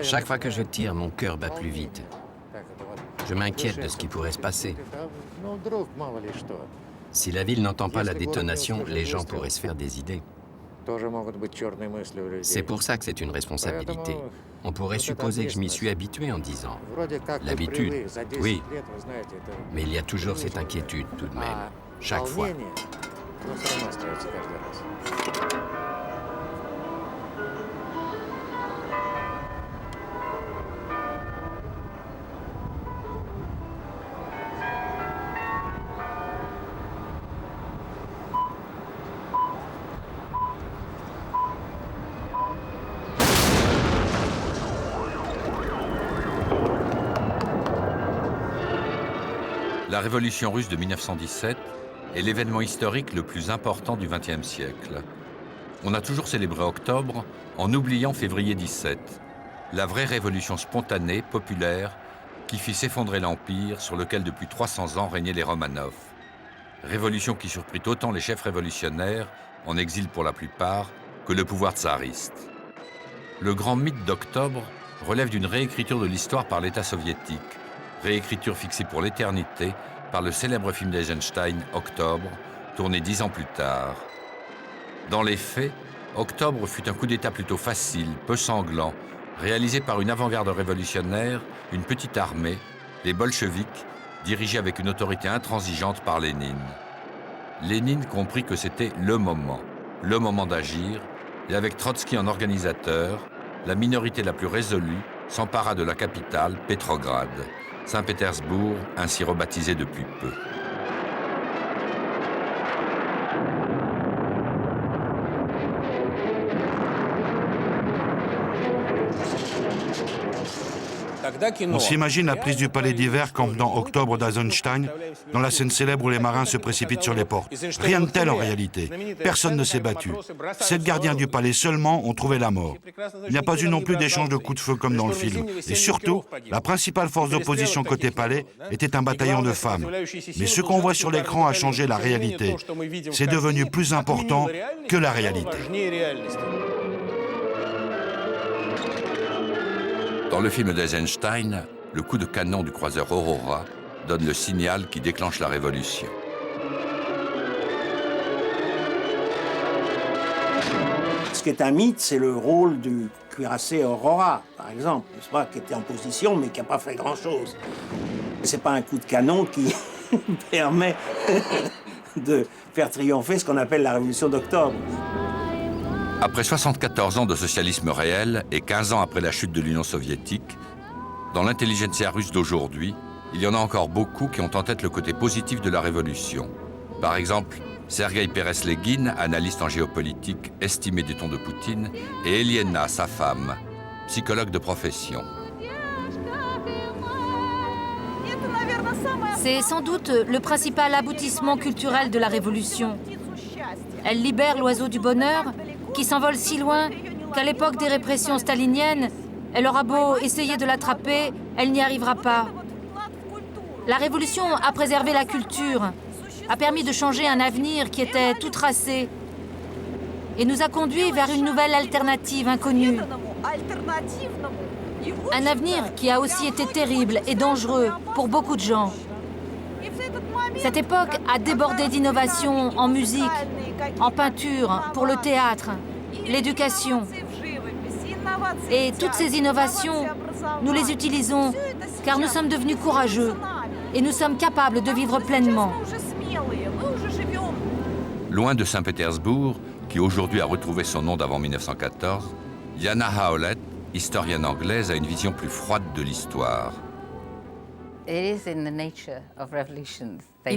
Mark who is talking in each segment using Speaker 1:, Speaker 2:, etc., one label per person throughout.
Speaker 1: Chaque fois que je tire, mon cœur bat plus vite. Je m'inquiète de ce qui pourrait se passer. Si la ville n'entend pas la détonation, les gens pourraient se faire des idées. C'est pour ça que c'est une responsabilité. On pourrait supposer que je m'y suis habitué en 10 ans. L'habitude, oui. Mais il y a toujours cette inquiétude tout de même, chaque fois.
Speaker 2: La révolution russe de 1917 est l'événement historique le plus important du XXe siècle. On a toujours célébré octobre en oubliant février 17, la vraie révolution spontanée, populaire, qui fit s'effondrer l'Empire sur lequel depuis 300 ans régnaient les Romanov. Révolution qui surprit autant les chefs révolutionnaires, en exil pour la plupart, que le pouvoir tsariste. Le grand mythe d'octobre relève d'une réécriture de l'histoire par l'État soviétique, réécriture fixée pour l'éternité par le célèbre film d'Eisenstein, Octobre, tourné 10 ans plus tard. Dans les faits, Octobre fut un coup d'État plutôt facile, peu sanglant, réalisé par une avant-garde révolutionnaire, une petite armée, les bolcheviks, dirigés avec une autorité intransigeante par Lénine. Lénine comprit que c'était le moment d'agir, et avec Trotsky en organisateur, la minorité la plus résolue s'empara de la capitale, Pétrograd. Saint-Pétersbourg, ainsi rebaptisé depuis peu.
Speaker 3: On s'imagine la prise du palais d'hiver comme dans Octobre d'Eisenstein, dans la scène célèbre où les marins se précipitent sur les portes. Rien de tel en réalité. Personne ne s'est battu. 7 gardiens du palais seulement ont trouvé la mort. Il n'y a pas eu non plus d'échange de coups de feu comme dans le film. Et surtout, la principale force d'opposition côté palais était un bataillon de femmes. Mais ce qu'on voit sur l'écran a changé la réalité. C'est devenu plus important que la réalité.
Speaker 2: Dans le film d'Eisenstein, le coup de canon du croiseur Aurora donne le signal qui déclenche la révolution.
Speaker 4: Ce qui est un mythe, c'est le rôle du cuirassé Aurora, par exemple, n'est-ce pas, qui était en position mais qui n'a pas fait grand-chose. C'est pas un coup de canon qui permet de faire triompher ce qu'on appelle la révolution d'octobre.
Speaker 2: Après 74 ans de socialisme réel et 15 ans après la chute de l'Union soviétique, dans l'intelligentsia russe d'aujourd'hui, il y en a encore beaucoup qui ont en tête le côté positif de la révolution. Par exemple, Sergueï Pérez-Léguine, analyste en géopolitique, estimé des tons de Poutine, et Eliena, sa femme, psychologue de profession.
Speaker 5: C'est sans doute le principal aboutissement culturel de la révolution. Elle libère l'oiseau du bonheur, qui s'envole si loin qu'à l'époque des répressions staliniennes, elle aura beau essayer de l'attraper, elle n'y arrivera pas. La révolution a préservé la culture, a permis de changer un avenir qui était tout tracé et nous a conduits vers une nouvelle alternative inconnue. Un avenir qui a aussi été terrible et dangereux pour beaucoup de gens. Cette époque a débordé d'innovations en musique, en peinture, pour le théâtre, l'éducation. Et toutes ces innovations, nous les utilisons car nous sommes devenus courageux et nous sommes capables de vivre pleinement.
Speaker 2: Loin de Saint-Pétersbourg, qui aujourd'hui a retrouvé son nom d'avant 1914, Jana Howlett, historienne anglaise, a une vision plus froide de l'histoire.
Speaker 6: Il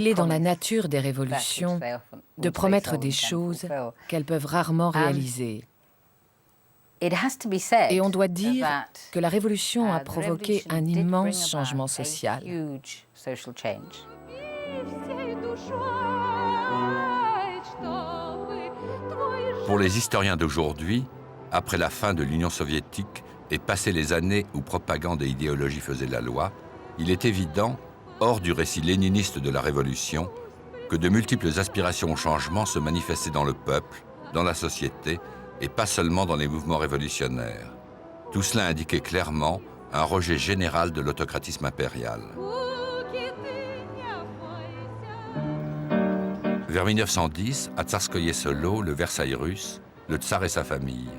Speaker 6: est dans la nature des révolutions de promettre des choses qu'elles peuvent rarement réaliser. Et on doit dire que la révolution a provoqué un immense changement social.
Speaker 2: Pour les historiens d'aujourd'hui, après la fin de l'Union soviétique et passé les années où propagande et idéologie faisaient la loi, il est évident, hors du récit léniniste de la Révolution, que de multiples aspirations au changement se manifestaient dans le peuple, dans la société, et pas seulement dans les mouvements révolutionnaires. Tout cela indiquait clairement un rejet général de l'autocratisme impérial. Vers 1910, à Tsarskoye Selo, le Versailles russe, le tsar et sa famille.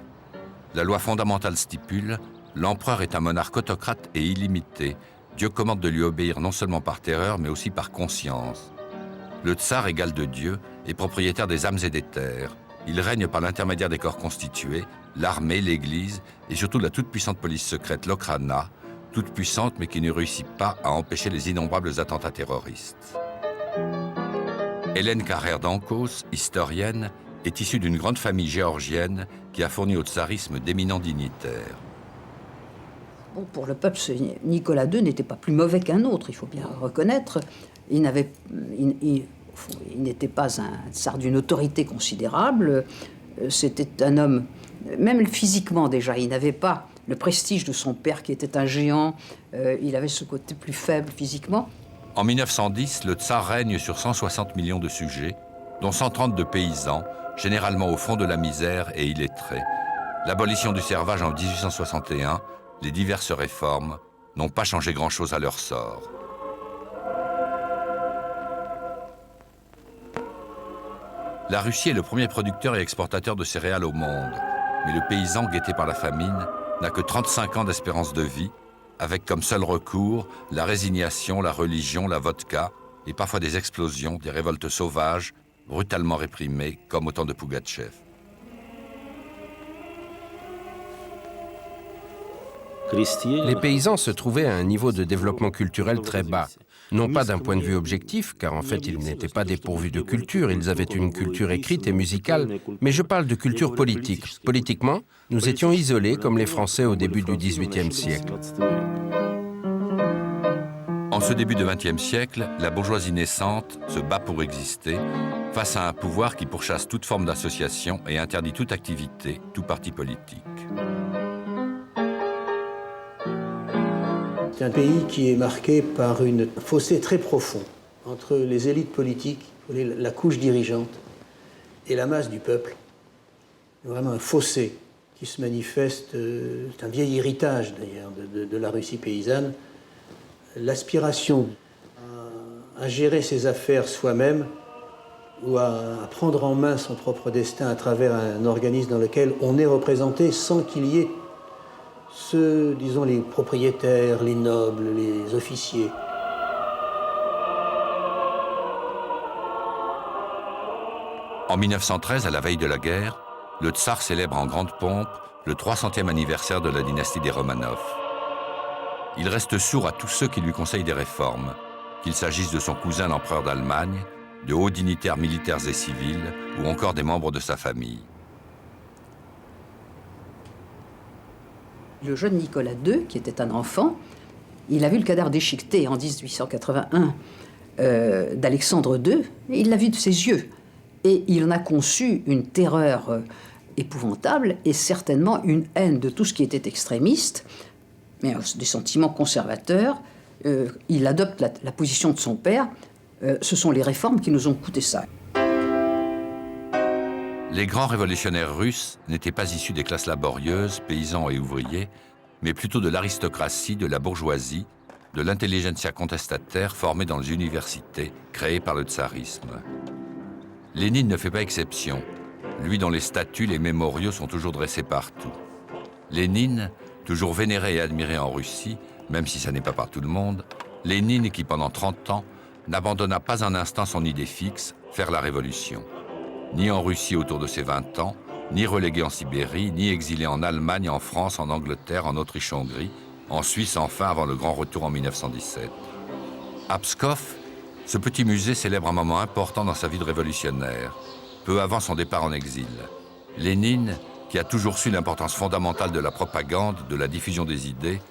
Speaker 2: La loi fondamentale stipule « L'empereur est un monarque autocrate et illimité. Dieu commande de lui obéir non seulement par terreur, mais aussi par conscience. Le tsar, égal de Dieu, est propriétaire des âmes et des terres. Il règne par l'intermédiaire des corps constitués, l'armée, l'église et surtout la toute-puissante police secrète, l'Okhrana, toute puissante mais qui ne réussit pas à empêcher les innombrables attentats terroristes. » Hélène Carrère d'Ancos, historienne, est issue d'une grande famille géorgienne qui a fourni au tsarisme d'éminents dignitaires.
Speaker 7: Bon, pour le peuple, Nicolas II n'était pas plus mauvais qu'un autre, il faut bien reconnaître. Il n'était pas un tsar d'une autorité considérable. C'était un homme, même physiquement déjà, il n'avait pas le prestige de son père qui était un géant. Il avait ce côté plus faible physiquement.
Speaker 2: En 1910, le tsar règne sur 160 millions de sujets, dont 130 de paysans, généralement au fond de la misère et illettrés. L'abolition du servage en 1861, les diverses réformes n'ont pas changé grand-chose à leur sort. La Russie est le premier producteur et exportateur de céréales au monde, mais le paysan guetté par la famine n'a que 35 ans d'espérance de vie, avec comme seul recours la résignation, la religion, la vodka et parfois des explosions, des révoltes sauvages, brutalement réprimées, comme au temps de Pougatchev.
Speaker 8: Les paysans se trouvaient à un niveau de développement culturel très bas. Non pas d'un point de vue objectif, car en fait ils n'étaient pas dépourvus de culture, ils avaient une culture écrite et musicale, mais je parle de culture politique. Politiquement, nous étions isolés comme les Français au début du XVIIIe siècle.
Speaker 2: En ce début de XXe siècle, la bourgeoisie naissante se bat pour exister face à un pouvoir qui pourchasse toute forme d'association et interdit toute activité, tout parti politique.
Speaker 9: C'est un pays qui est marqué par une fossé très profond entre les élites politiques, la couche dirigeante, et la masse du peuple. Vraiment un fossé qui se manifeste, c'est un vieil héritage d'ailleurs de la Russie paysanne, l'aspiration à gérer ses affaires soi-même ou à prendre en main son propre destin à travers un organisme dans lequel on est représenté sans qu'il y ait ceux, disons, les propriétaires, les nobles, les officiers.
Speaker 2: En 1913, à la veille de la guerre, le tsar célèbre en grande pompe le 300e anniversaire de la dynastie des Romanov. Il reste sourd à tous ceux qui lui conseillent des réformes, qu'il s'agisse de son cousin l'empereur d'Allemagne, de hauts dignitaires militaires et civils, ou encore des membres de sa famille.
Speaker 7: Le jeune Nicolas II, qui était un enfant, il a vu le cadavre déchiqueté en 1881 d'Alexandre II, et il l'a vu de ses yeux. Et il en a conçu une terreur épouvantable et certainement une haine de tout ce qui était extrémiste, mais des sentiments conservateurs. Il adopte la position de son père. Ce sont les réformes qui nous ont coûté ça.
Speaker 2: Les grands révolutionnaires russes n'étaient pas issus des classes laborieuses, paysans et ouvriers, mais plutôt de l'aristocratie, de la bourgeoisie, de l'intelligentsia contestataire formée dans les universités créées par le tsarisme. Lénine ne fait pas exception, lui dont les statues, les mémoriaux sont toujours dressés partout. Lénine, toujours vénéré et admiré en Russie, même si ça n'est pas par tout le monde, Lénine qui pendant 30 ans n'abandonna pas un instant son idée fixe, faire la révolution. Ni en Russie autour de ses 20 ans, ni relégué en Sibérie, ni exilé en Allemagne, en France, en Angleterre, en Autriche-Hongrie, en Suisse enfin avant le grand retour en 1917. À Pskov, ce petit musée célèbre un moment important dans sa vie de révolutionnaire, peu avant son départ en exil. Lénine, qui a toujours su l'importance fondamentale de la propagande, de la diffusion des idées,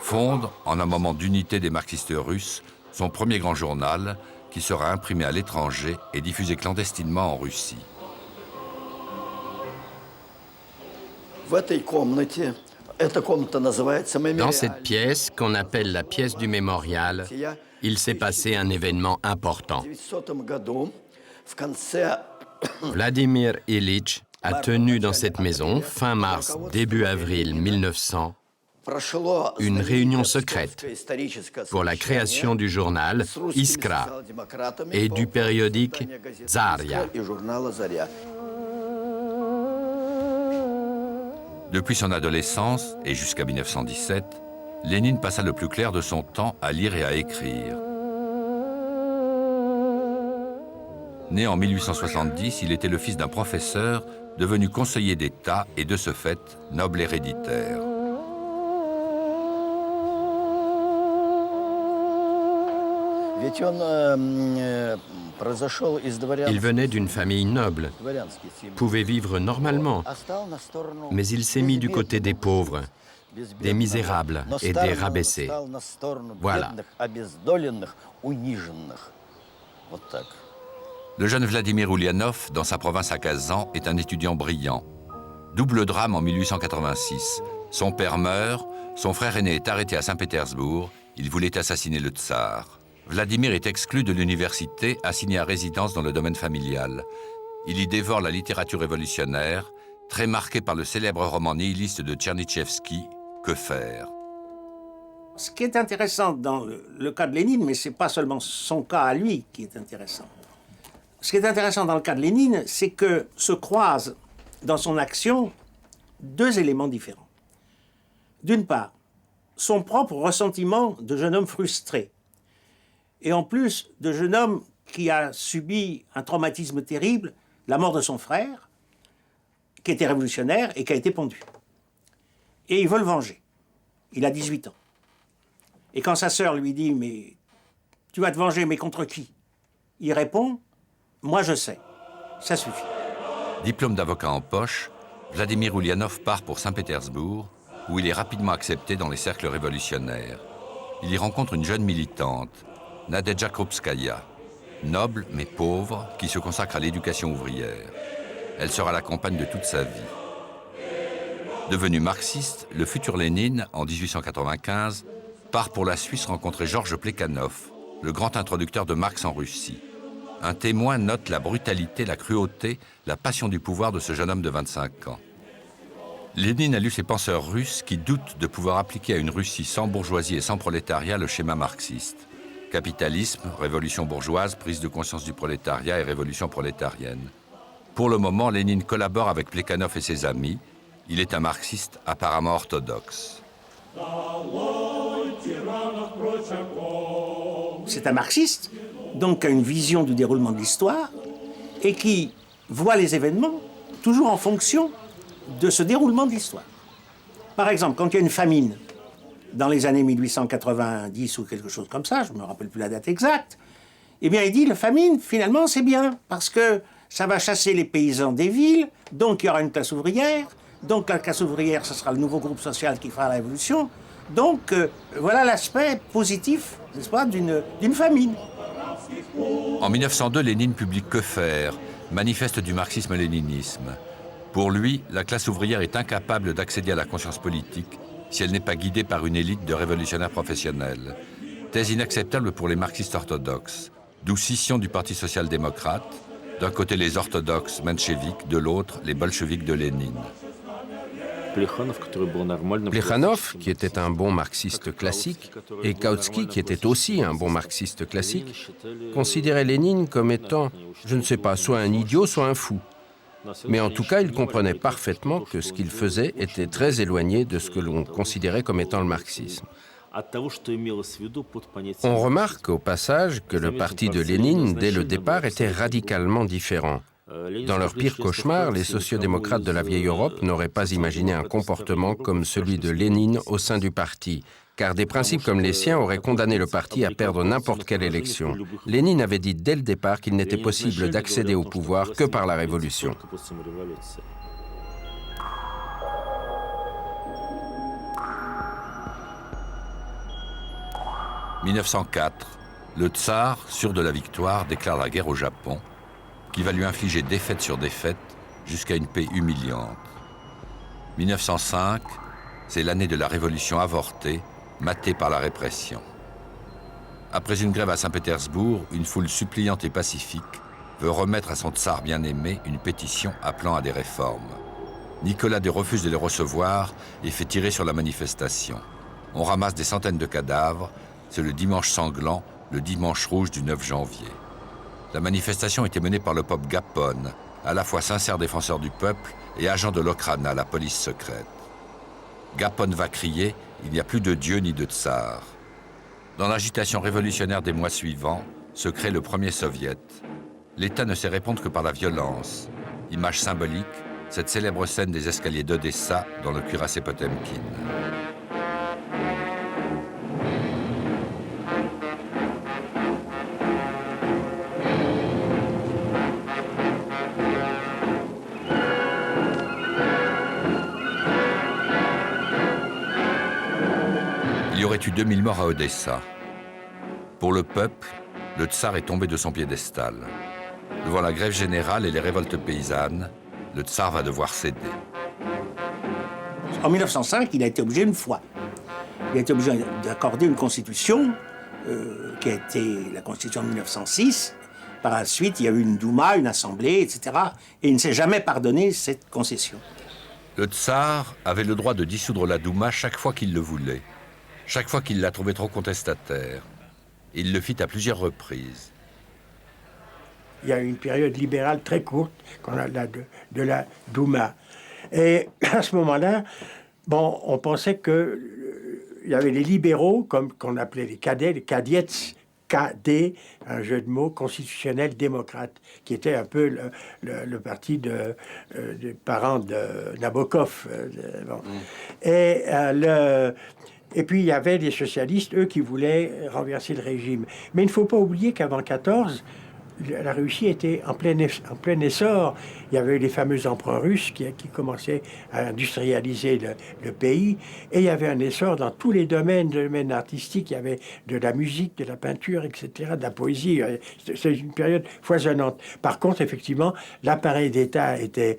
Speaker 2: fonde, en un moment d'unité des marxistes russes, son premier grand journal, qui sera imprimé à l'étranger et diffusé clandestinement en Russie.
Speaker 1: Dans cette pièce, qu'on appelle la pièce du mémorial, il s'est passé un événement important. Vladimir Ilitch a tenu dans cette maison, fin mars, début avril 1900, une réunion secrète pour la création du journal Iskra et du périodique Zarya.
Speaker 2: Depuis son adolescence et jusqu'à 1917, Lénine passa le plus clair de son temps à lire et à écrire. Né en 1870, il était le fils d'un professeur devenu conseiller d'État et de ce fait noble héréditaire.
Speaker 1: Il venait d'une famille noble, pouvait vivre normalement, mais il s'est mis du côté des pauvres, des misérables et des rabaissés. Voilà.
Speaker 2: Le jeune Vladimir Ulyanov, dans sa province à Kazan, est un étudiant brillant. Double drame en 1886. Son père meurt, son frère aîné est arrêté à Saint-Pétersbourg, il voulait assassiner le tsar. Vladimir est exclu de l'université, assigné à résidence dans le domaine familial. Il y dévore la littérature révolutionnaire, très marquée par le célèbre roman nihiliste de Tchernychevski, Que faire?
Speaker 4: Ce qui est intéressant dans le cas de Lénine, mais ce n'est pas seulement son cas à lui qui est intéressant. Ce qui est intéressant dans le cas de Lénine, c'est que se croisent dans son action deux éléments différents. D'une part, son propre ressentiment de jeune homme frustré, et en plus de jeune homme qui a subi un traumatisme terrible, la mort de son frère, qui était révolutionnaire et qui a été pendu. Et il veut le venger. Il a 18 ans. Et quand sa sœur lui dit « Mais tu vas te venger, mais contre qui ?» Il répond « Moi je sais, ça suffit. »
Speaker 2: Diplôme d'avocat en poche, Vladimir Ulyanov part pour Saint-Pétersbourg, où il est rapidement accepté dans les cercles révolutionnaires. Il y rencontre une jeune militante, Nadezhda Krupskaya, noble mais pauvre, qui se consacre à l'éducation ouvrière. Elle sera la compagne de toute sa vie. Devenu marxiste, le futur Lénine, en 1895, part pour la Suisse rencontrer Georges Plekhanov, le grand introducteur de Marx en Russie. Un témoin note la brutalité, la cruauté, la passion du pouvoir de ce jeune homme de 25 ans. Lénine a lu ces penseurs russes qui doutent de pouvoir appliquer à une Russie sans bourgeoisie et sans prolétariat le schéma marxiste. Capitalisme, révolution bourgeoise, prise de conscience du prolétariat et révolution prolétarienne. Pour le moment, Lénine collabore avec Plekhanov et ses amis. Il est un marxiste apparemment orthodoxe.
Speaker 4: C'est un marxiste, donc qui a une vision du déroulement de l'histoire et qui voit les événements toujours en fonction de ce déroulement de l'histoire. Par exemple, quand il y a une famine dans les années 1890 ou quelque chose comme ça, je ne me rappelle plus la date exacte, eh bien il dit la famine, finalement, c'est bien, parce que ça va chasser les paysans des villes, donc il y aura une classe ouvrière, donc la classe ouvrière, ce sera le nouveau groupe social qui fera la révolution. Donc voilà l'aspect positif, n'est-ce pas, d'une famine.
Speaker 2: En 1902, Lénine publie Que faire, manifeste du marxisme-léninisme. Pour lui, la classe ouvrière est incapable d'accéder à la conscience politique si elle n'est pas guidée par une élite de révolutionnaires professionnels. Thèse inacceptable pour les marxistes orthodoxes, d'où scission du Parti social-démocrate, d'un côté les orthodoxes mencheviks, de l'autre les bolcheviks de Lénine.
Speaker 8: Plekhanov, qui était un bon marxiste classique, et Kautsky, qui était aussi un bon marxiste classique, considéraient Lénine comme étant, je ne sais pas, soit un idiot, soit un fou. Mais en tout cas, ils comprenaient parfaitement que ce qu'il faisait était très éloigné de ce que l'on considérait comme étant le marxisme. On remarque au passage que le parti de Lénine, dès le départ, était radicalement différent. Dans leur pire cauchemar, les sociodémocrates de la vieille Europe n'auraient pas imaginé un comportement comme celui de Lénine au sein du parti, car des principes comme les siens auraient condamné le parti à perdre n'importe quelle élection. Lénine avait dit dès le départ qu'il n'était possible d'accéder au pouvoir que par la révolution.
Speaker 2: « 1904, le tsar, sûr de la victoire, déclare la guerre au Japon, qui va lui infliger défaite sur défaite jusqu'à une paix humiliante. 1905, c'est l'année de la révolution avortée, matée par la répression. Après une grève à Saint-Pétersbourg, une foule suppliante et pacifique veut remettre à son tsar bien-aimé une pétition appelant à des réformes. Nicolas II refuse de les recevoir et fait tirer sur la manifestation. On ramasse des centaines de cadavres. C'est le dimanche sanglant, le dimanche rouge du 9 janvier. La manifestation était menée par le pope Gapone, à la fois sincère défenseur du peuple et agent de l'Okhrana, la police secrète. Gapone va crier « Il n'y a plus de Dieu ni de tsar ». Dans l'agitation révolutionnaire des mois suivants, se crée le premier soviet. L'État ne sait répondre que par la violence. Image symbolique, cette célèbre scène des escaliers d'Odessa dans le cuirassé Potemkin. Il y aurait eu 2000 morts à Odessa. Pour le peuple, le tsar est tombé de son piédestal. Devant la grève générale et les révoltes paysannes, le tsar va devoir céder.
Speaker 4: En 1905, il a été obligé une fois. Il a été obligé d'accorder une constitution, qui a été la constitution de 1906. Par la suite, il y a eu une Douma, une assemblée, etc. Et il ne s'est jamais pardonné cette concession.
Speaker 2: Le tsar avait le droit de dissoudre la Douma chaque fois qu'il le voulait, chaque fois qu'il la trouvait trop contestataire. Il le fit à plusieurs reprises.
Speaker 9: Il y a eu une période libérale très courte qu'on a de la Douma. Et à ce moment-là, bon, on pensait qu'il y avait les libéraux, comme qu'on appelait les cadets, les kadiets, KD, un jeu de mots constitutionnel démocrate, qui était un peu le parti des parents de Nabokov. Bon. Et puis, il y avait les socialistes, eux, qui voulaient renverser le régime. Mais il ne faut pas oublier qu'avant 1914, la Russie était en plein essor. Il y avait les fameux empereurs russes qui commençaient à industrialiser le pays. Et il y avait un essor dans tous les domaines, le domaine artistique. Il y avait de la musique, de la peinture, etc., de la poésie. C'est une période foisonnante. Par contre, effectivement, l'appareil d'État était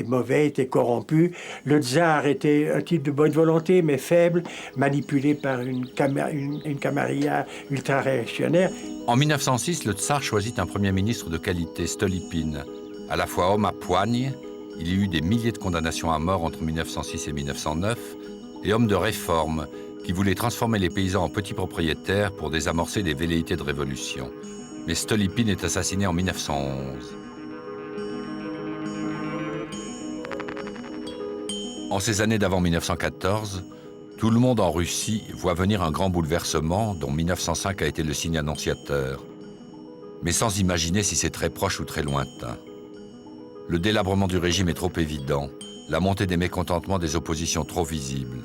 Speaker 9: mauvais, était corrompu. Le tsar était un type de bonne volonté, mais faible, manipulé par une camarilla ultra-réactionnaire.
Speaker 2: En 1906, le tsar choisit un premier ministre de qualité, Stolypine. À la fois homme à poigne, il y eut des milliers de condamnations à mort entre 1906 et 1909, et homme de réforme, qui voulait transformer les paysans en petits propriétaires pour désamorcer les velléités de révolution. Mais Stolypine est assassiné en 1911. En ces années d'avant 1914, tout le monde en Russie voit venir un grand bouleversement dont 1905 a été le signe annonciateur, mais sans imaginer si c'est très proche ou très lointain. Le délabrement du régime est trop évident, la montée des mécontentements des oppositions trop visible.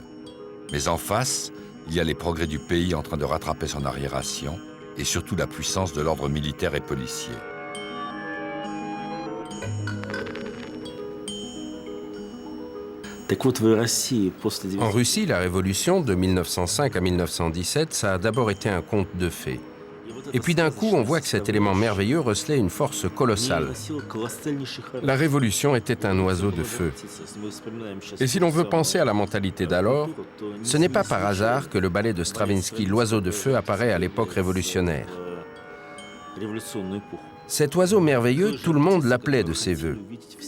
Speaker 2: Mais en face, il y a les progrès du pays en train de rattraper son arriération et surtout la puissance de l'ordre militaire et policier.
Speaker 8: En Russie, la révolution de 1905 à 1917, ça a d'abord été un conte de fées. Et puis d'un coup, on voit que cet élément merveilleux recelait une force colossale. La révolution était un oiseau de feu. Et si l'on veut penser à la mentalité d'alors, ce n'est pas par hasard que le ballet de Stravinsky, L'Oiseau de feu, apparaît à l'époque révolutionnaire. Cet oiseau merveilleux, tout le monde l'appelait de ses voeux.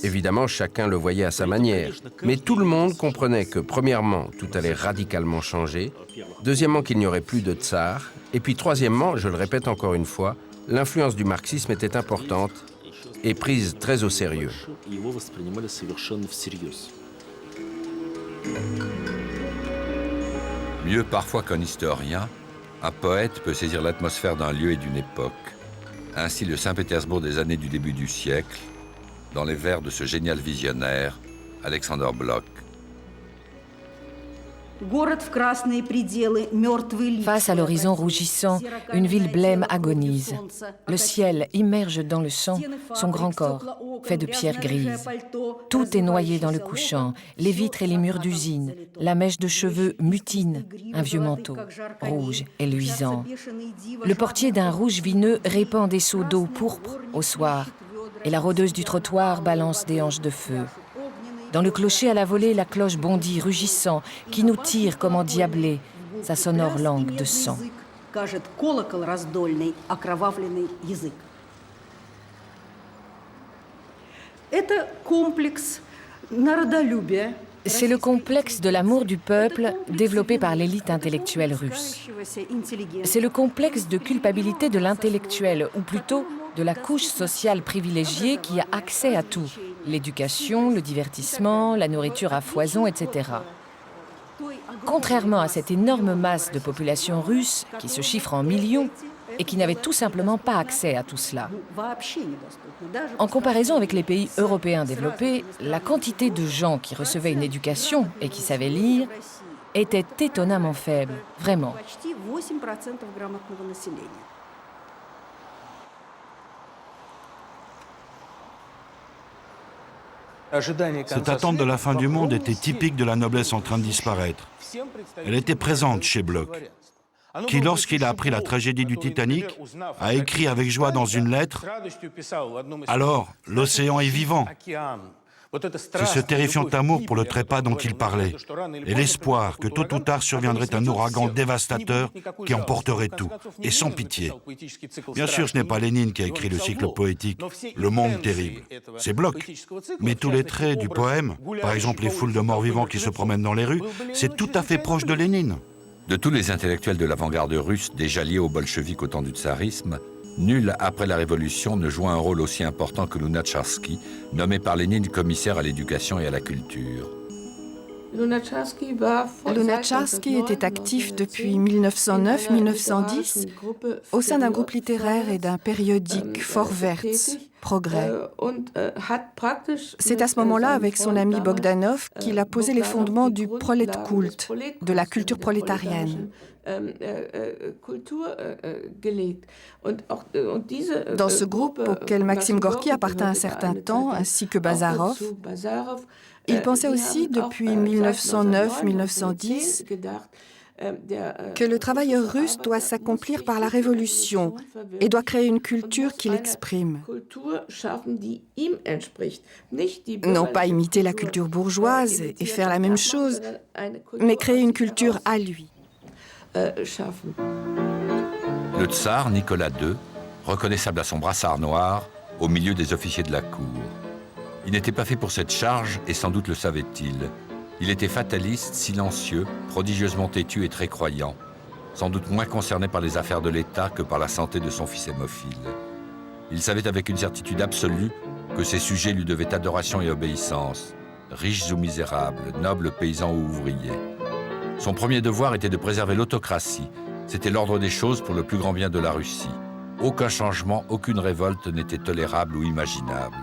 Speaker 8: Évidemment, chacun le voyait à sa manière. Mais tout le monde comprenait que, premièrement, tout allait radicalement changer. Deuxièmement, qu'il n'y aurait plus de tsar. Et puis, troisièmement, je le répète encore une fois, l'influence du marxisme était importante et prise très au sérieux.
Speaker 2: Mieux parfois qu'un historien, un poète peut saisir l'atmosphère d'un lieu et d'une époque. Ainsi le Saint-Pétersbourg des années du début du siècle, dans les vers de ce génial visionnaire, Alexander Blok.
Speaker 6: Face à l'horizon rougissant, une ville blême agonise. Le ciel immerge dans le sang son grand corps, fait de pierres grises. Tout est noyé dans le couchant, les vitres et les murs d'usine. La mèche de cheveux mutine, un vieux manteau, rouge et luisant. Le portier d'un rouge vineux répand des seaux d'eau pourpre au soir, et la rôdeuse du trottoir balance des hanches de feu. Dans le clocher à la volée, la cloche bondit, rugissant, qui nous tire comme endiablés, sa sonore langue de sang. C'est le complexe de l'amour du peuple développé par l'élite intellectuelle russe. C'est le complexe de culpabilité de l'intellectuel, ou plutôt de la couche sociale privilégiée qui a accès à tout. L'éducation, le divertissement, la nourriture à foison, etc. Contrairement à cette énorme masse de population russe qui se chiffre en millions et qui n'avait tout simplement pas accès à tout cela. En comparaison avec les pays européens développés, la quantité de gens qui recevaient une éducation et qui savaient lire était étonnamment faible, vraiment.
Speaker 3: Cette attente de la fin du monde était typique de la noblesse en train de disparaître. Elle était présente chez Bloch, qui, lorsqu'il a appris la tragédie du Titanic, a écrit avec joie dans une lettre « Alors, l'océan est vivant ». C'est ce terrifiant amour pour le trépas dont il parlait, et l'espoir que tôt ou tard surviendrait un ouragan dévastateur qui emporterait tout, et sans pitié. Bien sûr, ce n'est pas Lénine qui a écrit le cycle poétique « Le monde terrible ». C'est Bloch. Mais tous les traits du poème, par exemple les foules de morts-vivants qui se promènent dans les rues, c'est tout à fait proche de Lénine.
Speaker 2: De tous les intellectuels de l'avant-garde russe déjà liés aux bolcheviks au temps du tsarisme, nul, après la Révolution, ne joua un rôle aussi important que Lounatcharsky, nommé par Lénine commissaire à l'éducation et à la culture.
Speaker 10: Lounatcharsky était actif depuis 1909-1910 au sein d'un groupe littéraire et d'un périodique Vorwärts, Progrès. C'est à ce moment-là, avec son ami Bogdanov, qu'il a posé les fondements du Proletkult, de la culture prolétarienne. Dans ce groupe, auquel Maxime Gorky appartint un certain temps, ainsi que Bazarov, il pensait aussi, depuis 1909-1910, que le travailleur russe doit s'accomplir par la révolution et doit créer une culture qui l'exprime. Non pas imiter la culture bourgeoise et faire la même chose, mais créer une culture à lui.
Speaker 2: Le tsar Nicolas II, reconnaissable à son brassard noir, au milieu des officiers de la cour. Il n'était pas fait pour cette charge, et sans doute le savait-il. Il était fataliste, silencieux, prodigieusement têtu et très croyant, sans doute moins concerné par les affaires de l'État que par la santé de son fils hémophile. Il savait avec une certitude absolue que ses sujets lui devaient adoration et obéissance, riches ou misérables, nobles paysans ou ouvriers. Son premier devoir était de préserver l'autocratie. C'était l'ordre des choses pour le plus grand bien de la Russie. Aucun changement, aucune révolte n'était tolérable ou imaginable.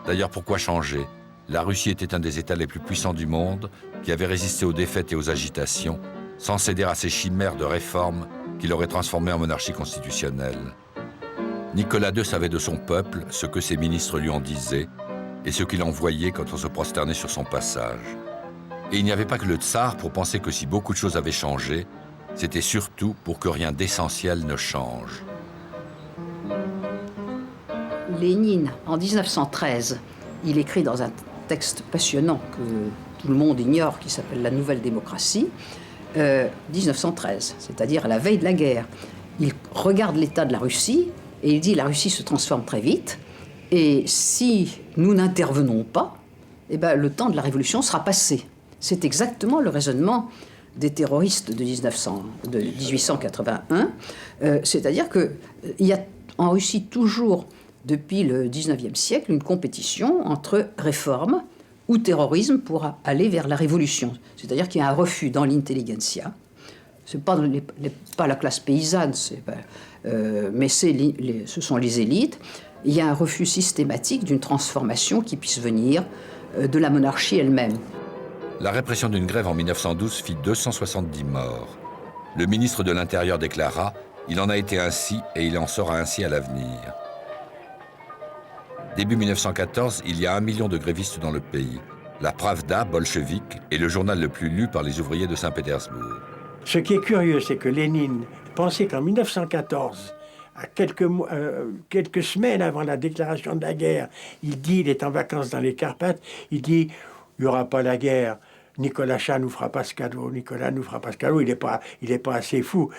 Speaker 2: D'ailleurs, pourquoi changer ? La Russie était un des États les plus puissants du monde, qui avait résisté aux défaites et aux agitations, sans céder à ces chimères de réforme qui l'auraient transformé en monarchie constitutionnelle. Nicolas II savait de son peuple ce que ses ministres lui en disaient et ce qu'il en voyait quand on se prosternait sur son passage. Et il n'y avait pas que le tsar pour penser que si beaucoup de choses avaient changé, c'était surtout pour que rien d'essentiel ne change.
Speaker 7: Lénine, en 1913, il écrit dans un texte passionnant que tout le monde ignore, qui s'appelle « La Nouvelle Démocratie », 1913, c'est-à-dire à la veille de la guerre. Il regarde l'état de la Russie et il dit « La Russie se transforme très vite et si nous n'intervenons pas, eh ben, le temps de la révolution sera passé ». C'est exactement le raisonnement des terroristes de 1881, c'est-à-dire qu'il y a en Russie toujours, depuis le 19e siècle, une compétition entre réforme ou terrorisme pour aller vers la révolution. C'est-à-dire qu'il y a un refus dans l'intelligentsia. Ce n'est pas la classe paysanne, mais ce sont les élites. Il y a un refus systématique d'une transformation qui puisse venir de la monarchie elle-même.
Speaker 2: La répression d'une grève en 1912 fit 270 morts. Le ministre de l'Intérieur déclara « Il en a été ainsi et il en sera ainsi à l'avenir ». Début 1914, il y a 1 million de grévistes dans le pays. La Pravda, bolchevique, est le journal le plus lu par les ouvriers de Saint-Pétersbourg.
Speaker 9: Ce qui est curieux, c'est que Lénine pensait qu'en 1914, à quelques semaines avant la déclaration de la guerre, il est en vacances dans les Carpates, il dit « il n'y aura pas la guerre,
Speaker 11: Nicolas Chat nous fera pas ce cadeau, Nicolas nous fera pas ce cadeau, il est pas assez fou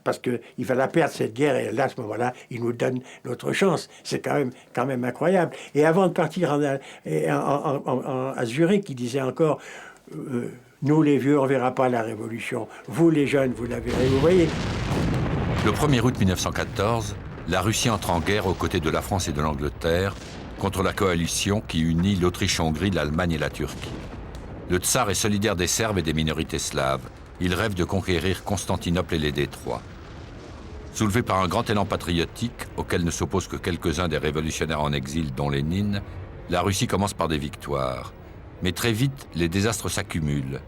Speaker 11: parce que il va la perdre cette guerre et là à ce moment-là il nous donne notre chance. C'est quand même incroyable. Et avant de partir à Zurich, il disait encore nous les vieux on verra pas la révolution, vous les jeunes vous la verrez. Vous voyez.
Speaker 2: Le 1er août 1914, la Russie entre en guerre aux côtés de la France et de l'Angleterre contre la coalition qui unit l'Autriche-Hongrie, l'Allemagne et la Turquie. Le tsar est solidaire des Serbes et des minorités slaves. Il rêve de conquérir Constantinople et les détroits. Soulevé par un grand élan patriotique, auquel ne s'opposent que quelques-uns des révolutionnaires en exil, dont Lénine, la Russie commence par des victoires. Mais très vite, les désastres s'accumulent.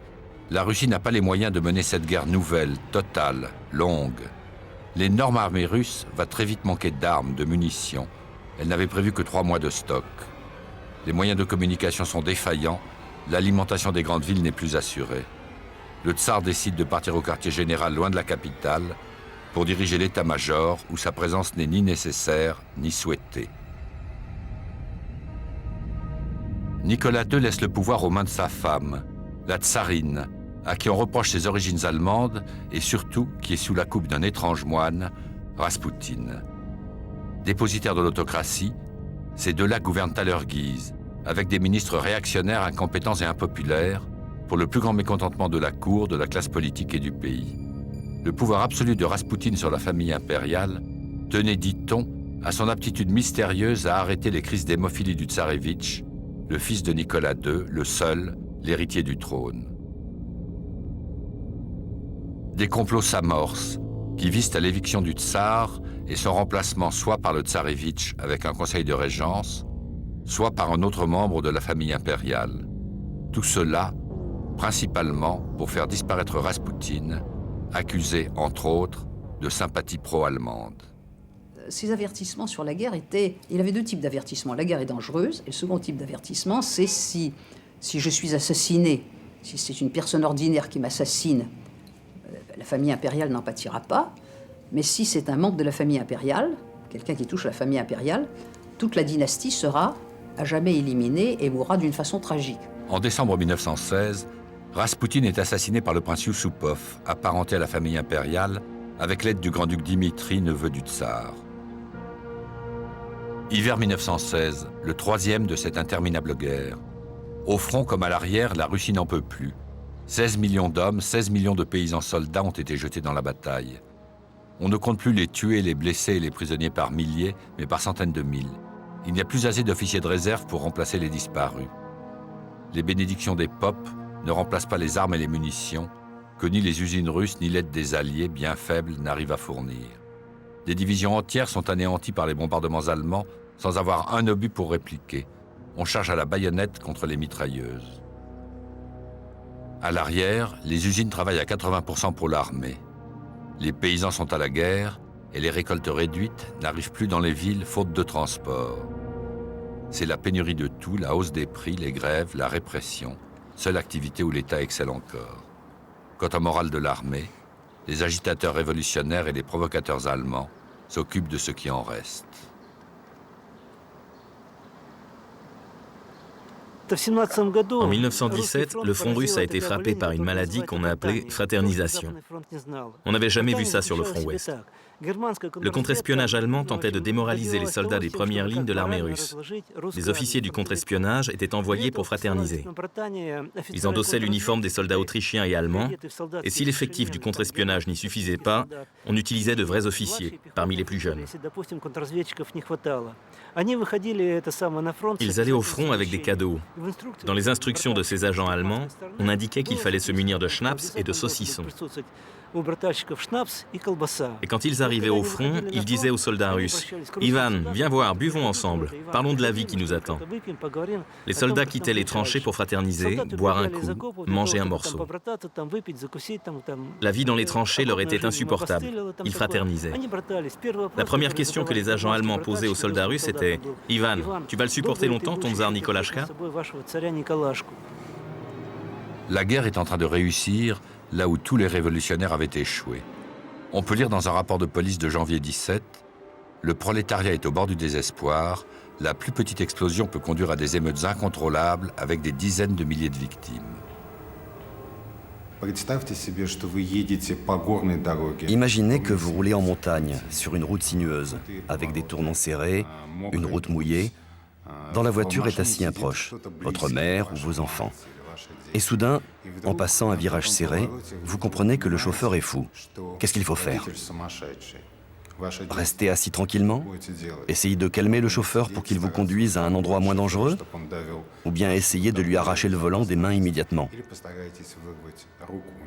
Speaker 2: La Russie n'a pas les moyens de mener cette guerre nouvelle, totale, longue. L'énorme armée russe va très vite manquer d'armes, de munitions. Elle n'avait prévu que 3 mois de stock. Les moyens de communication sont défaillants. L'alimentation des grandes villes n'est plus assurée. Le tsar décide de partir au quartier général loin de la capitale pour diriger l'état-major où sa présence n'est ni nécessaire ni souhaitée. Nicolas II laisse le pouvoir aux mains de sa femme, la tsarine, à qui on reproche ses origines allemandes et surtout qui est sous la coupe d'un étrange moine, Raspoutine. Dépositaire de l'autocratie, ces deux-là gouvernent à leur guise, avec des ministres réactionnaires, incompétents et impopulaires, pour le plus grand mécontentement de la cour, de la classe politique et du pays. Le pouvoir absolu de Raspoutine sur la famille impériale tenait, dit-on, à son aptitude mystérieuse à arrêter les crises d'hémophilie du tsarévitch, le fils de Nicolas II, le seul, l'héritier du trône. Des complots s'amorcent, qui visent à l'éviction du tsar et son remplacement soit par le tsarévitch avec un conseil de régence, soit par un autre membre de la famille impériale. Tout cela, principalement pour faire disparaître Raspoutine, accusé, entre autres, de sympathie pro-allemande.
Speaker 7: Ces avertissements sur la guerre étaient... Il avait 2 types d'avertissements. La guerre est dangereuse, et le second type d'avertissement, c'est si je suis assassiné, si c'est une personne ordinaire qui m'assassine, la famille impériale n'en pâtira pas, mais si c'est un membre de la famille impériale, quelqu'un qui touche la famille impériale, toute la dynastie sera à jamais éliminée et mourra d'une façon tragique.
Speaker 2: En décembre 1916, Raspoutine est assassiné par le prince Youssoupov, apparenté à la famille impériale, avec l'aide du grand-duc Dimitri, neveu du tsar. Hiver 1916, le 3e de cette interminable guerre. Au front comme à l'arrière, la Russie n'en peut plus. 16 millions d'hommes, 16 millions de paysans soldats ont été jetés dans la bataille. On ne compte plus les tués, les blessés et les prisonniers par milliers, mais par centaines de mille. Il n'y a plus assez d'officiers de réserve pour remplacer les disparus. Les bénédictions des popes ne remplacent pas les armes et les munitions, que ni les usines russes ni l'aide des Alliés, bien faibles, n'arrivent à fournir. Des divisions entières sont anéanties par les bombardements allemands sans avoir un obus pour répliquer. On charge à la baïonnette contre les mitrailleuses. À l'arrière, les usines travaillent à 80% pour l'armée. Les paysans sont à la guerre et les récoltes réduites n'arrivent plus dans les villes faute de transport. C'est la pénurie de tout, la hausse des prix, les grèves, la répression, seule activité où l'État excelle encore. Quant au moral de l'armée, les agitateurs révolutionnaires et les provocateurs allemands s'occupent de ce qui en reste.
Speaker 12: En 1917, le front russe a été frappé par une maladie qu'on a appelée fraternisation. On n'avait jamais vu ça sur le front ouest. Le contre-espionnage allemand tentait de démoraliser les soldats des premières lignes de l'armée russe. Les officiers du contre-espionnage étaient envoyés pour fraterniser. Ils endossaient l'uniforme des soldats autrichiens et allemands, et si l'effectif du contre-espionnage n'y suffisait pas, on utilisait de vrais officiers, parmi les plus jeunes. Ils allaient au front avec des cadeaux. Dans les instructions de ces agents allemands, on indiquait qu'il fallait se munir de schnapps et de saucissons. Et quand ils arrivaient au front, ils disaient aux soldats russes « Ivan, viens voir, buvons ensemble, parlons de la vie qui nous attend ». Les soldats quittaient les tranchées pour fraterniser, boire un coup, manger un morceau. La vie dans les tranchées leur était insupportable. Ils fraternisaient. La première question que les agents allemands posaient aux soldats russes était « Ivan, tu vas le supporter longtemps, ton tsar Nikolashka ?»
Speaker 2: La guerre est en train de réussir là où tous les révolutionnaires avaient échoué. On peut lire dans un rapport de police de janvier 17, « Le prolétariat est au bord du désespoir. La plus petite explosion peut conduire à des émeutes incontrôlables avec des dizaines de milliers de victimes. »
Speaker 13: Imaginez que vous roulez en montagne, sur une route sinueuse, avec des tournants serrés, une route mouillée. Dans la voiture est assis un proche, votre mère ou vos enfants. Et soudain, en passant un virage serré, vous comprenez que le chauffeur est fou. Qu'est-ce qu'il faut faire? Rester assis tranquillement? Essayer de calmer le chauffeur pour qu'il vous conduise à un endroit moins dangereux? Ou bien essayer de lui arracher le volant des mains immédiatement?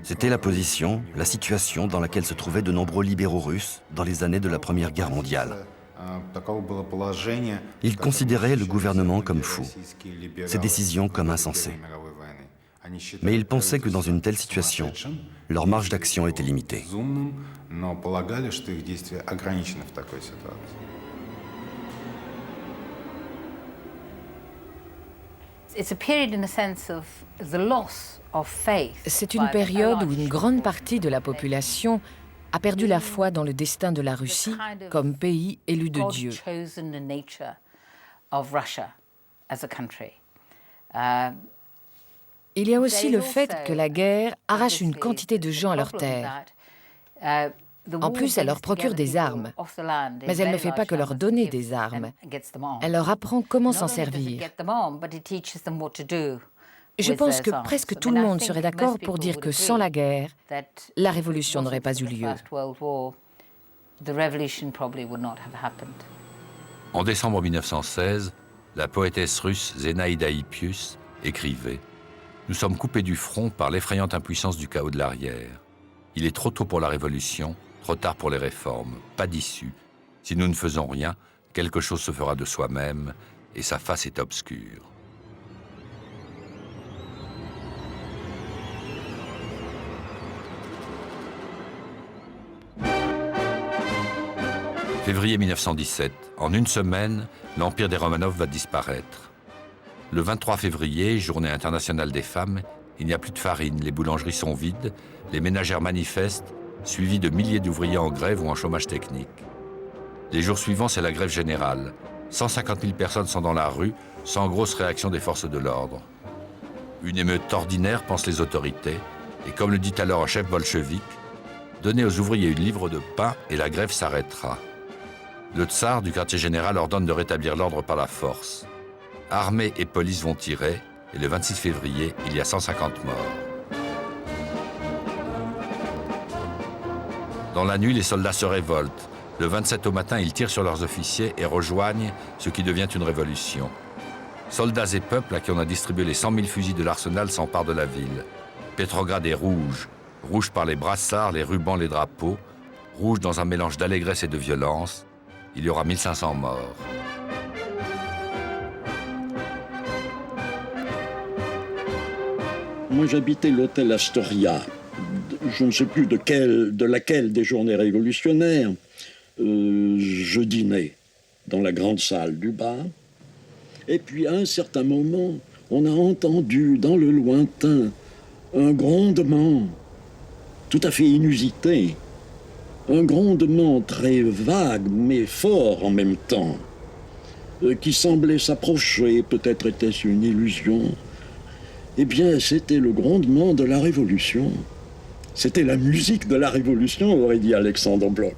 Speaker 13: C'était la position, la situation dans laquelle se trouvaient de nombreux libéraux russes dans les années de la Première Guerre mondiale. Ils considéraient le gouvernement comme fou, ses décisions comme insensées. Mais ils pensaient que dans une telle situation, leur marge d'action était limitée.
Speaker 6: C'est une période où une grande partie de la population a perdu la foi dans le destin de la Russie comme pays élu de Dieu. Il y a aussi le fait que la guerre arrache une quantité de gens à leurs terres. En plus, elle leur procure des armes. Mais elle ne fait pas que leur donner des armes. Elle leur apprend comment s'en servir. Je pense que presque tout le monde serait d'accord pour dire que sans la guerre, la révolution n'aurait pas eu lieu.
Speaker 2: En décembre 1916, la poétesse russe Zénaïda Hippius écrivait « Nous sommes coupés du front par l'effrayante impuissance du chaos de l'arrière. Il est trop tôt pour la révolution, trop tard pour les réformes, pas d'issue. Si nous ne faisons rien, quelque chose se fera de soi-même et sa face est obscure. » Février 1917, en une semaine, l'empire des Romanov va disparaître. Le 23 février, journée internationale des femmes, il n'y a plus de farine, les boulangeries sont vides, les ménagères manifestent, suivis de milliers d'ouvriers en grève ou en chômage technique. Les jours suivants, c'est la grève générale. 150 000 personnes sont dans la rue, sans grosse réaction des forces de l'ordre. Une émeute ordinaire, pensent les autorités, et comme le dit alors un chef bolchevique, donnez aux ouvriers une livre de pain et la grève s'arrêtera. Le tsar du quartier général ordonne de rétablir l'ordre par la force. Armée et police vont tirer, et le 26 février, il y a 150 morts. Dans la nuit, les soldats se révoltent. Le 27 au matin, ils tirent sur leurs officiers et rejoignent ce qui devient une révolution. Soldats et peuples à qui on a distribué les 100 000 fusils de l'arsenal s'emparent de la ville. Petrograd est rouge. Rouge par les brassards, les rubans, les drapeaux. Rouge dans un mélange d'allégresse et de violence. Il y aura 1500 morts.
Speaker 14: Moi, j'habitais l'hôtel Astoria, je ne sais plus de laquelle des journées révolutionnaires. Je dînais dans la grande salle du bar. Et puis, à un certain moment, on a entendu dans le lointain un grondement tout à fait inusité. Un grondement très vague, mais fort en même temps, qui semblait s'approcher, peut-être était-ce une illusion. Eh bien, c'était le grondement de la Révolution. C'était la musique de la Révolution, aurait dit Alexandre Blok.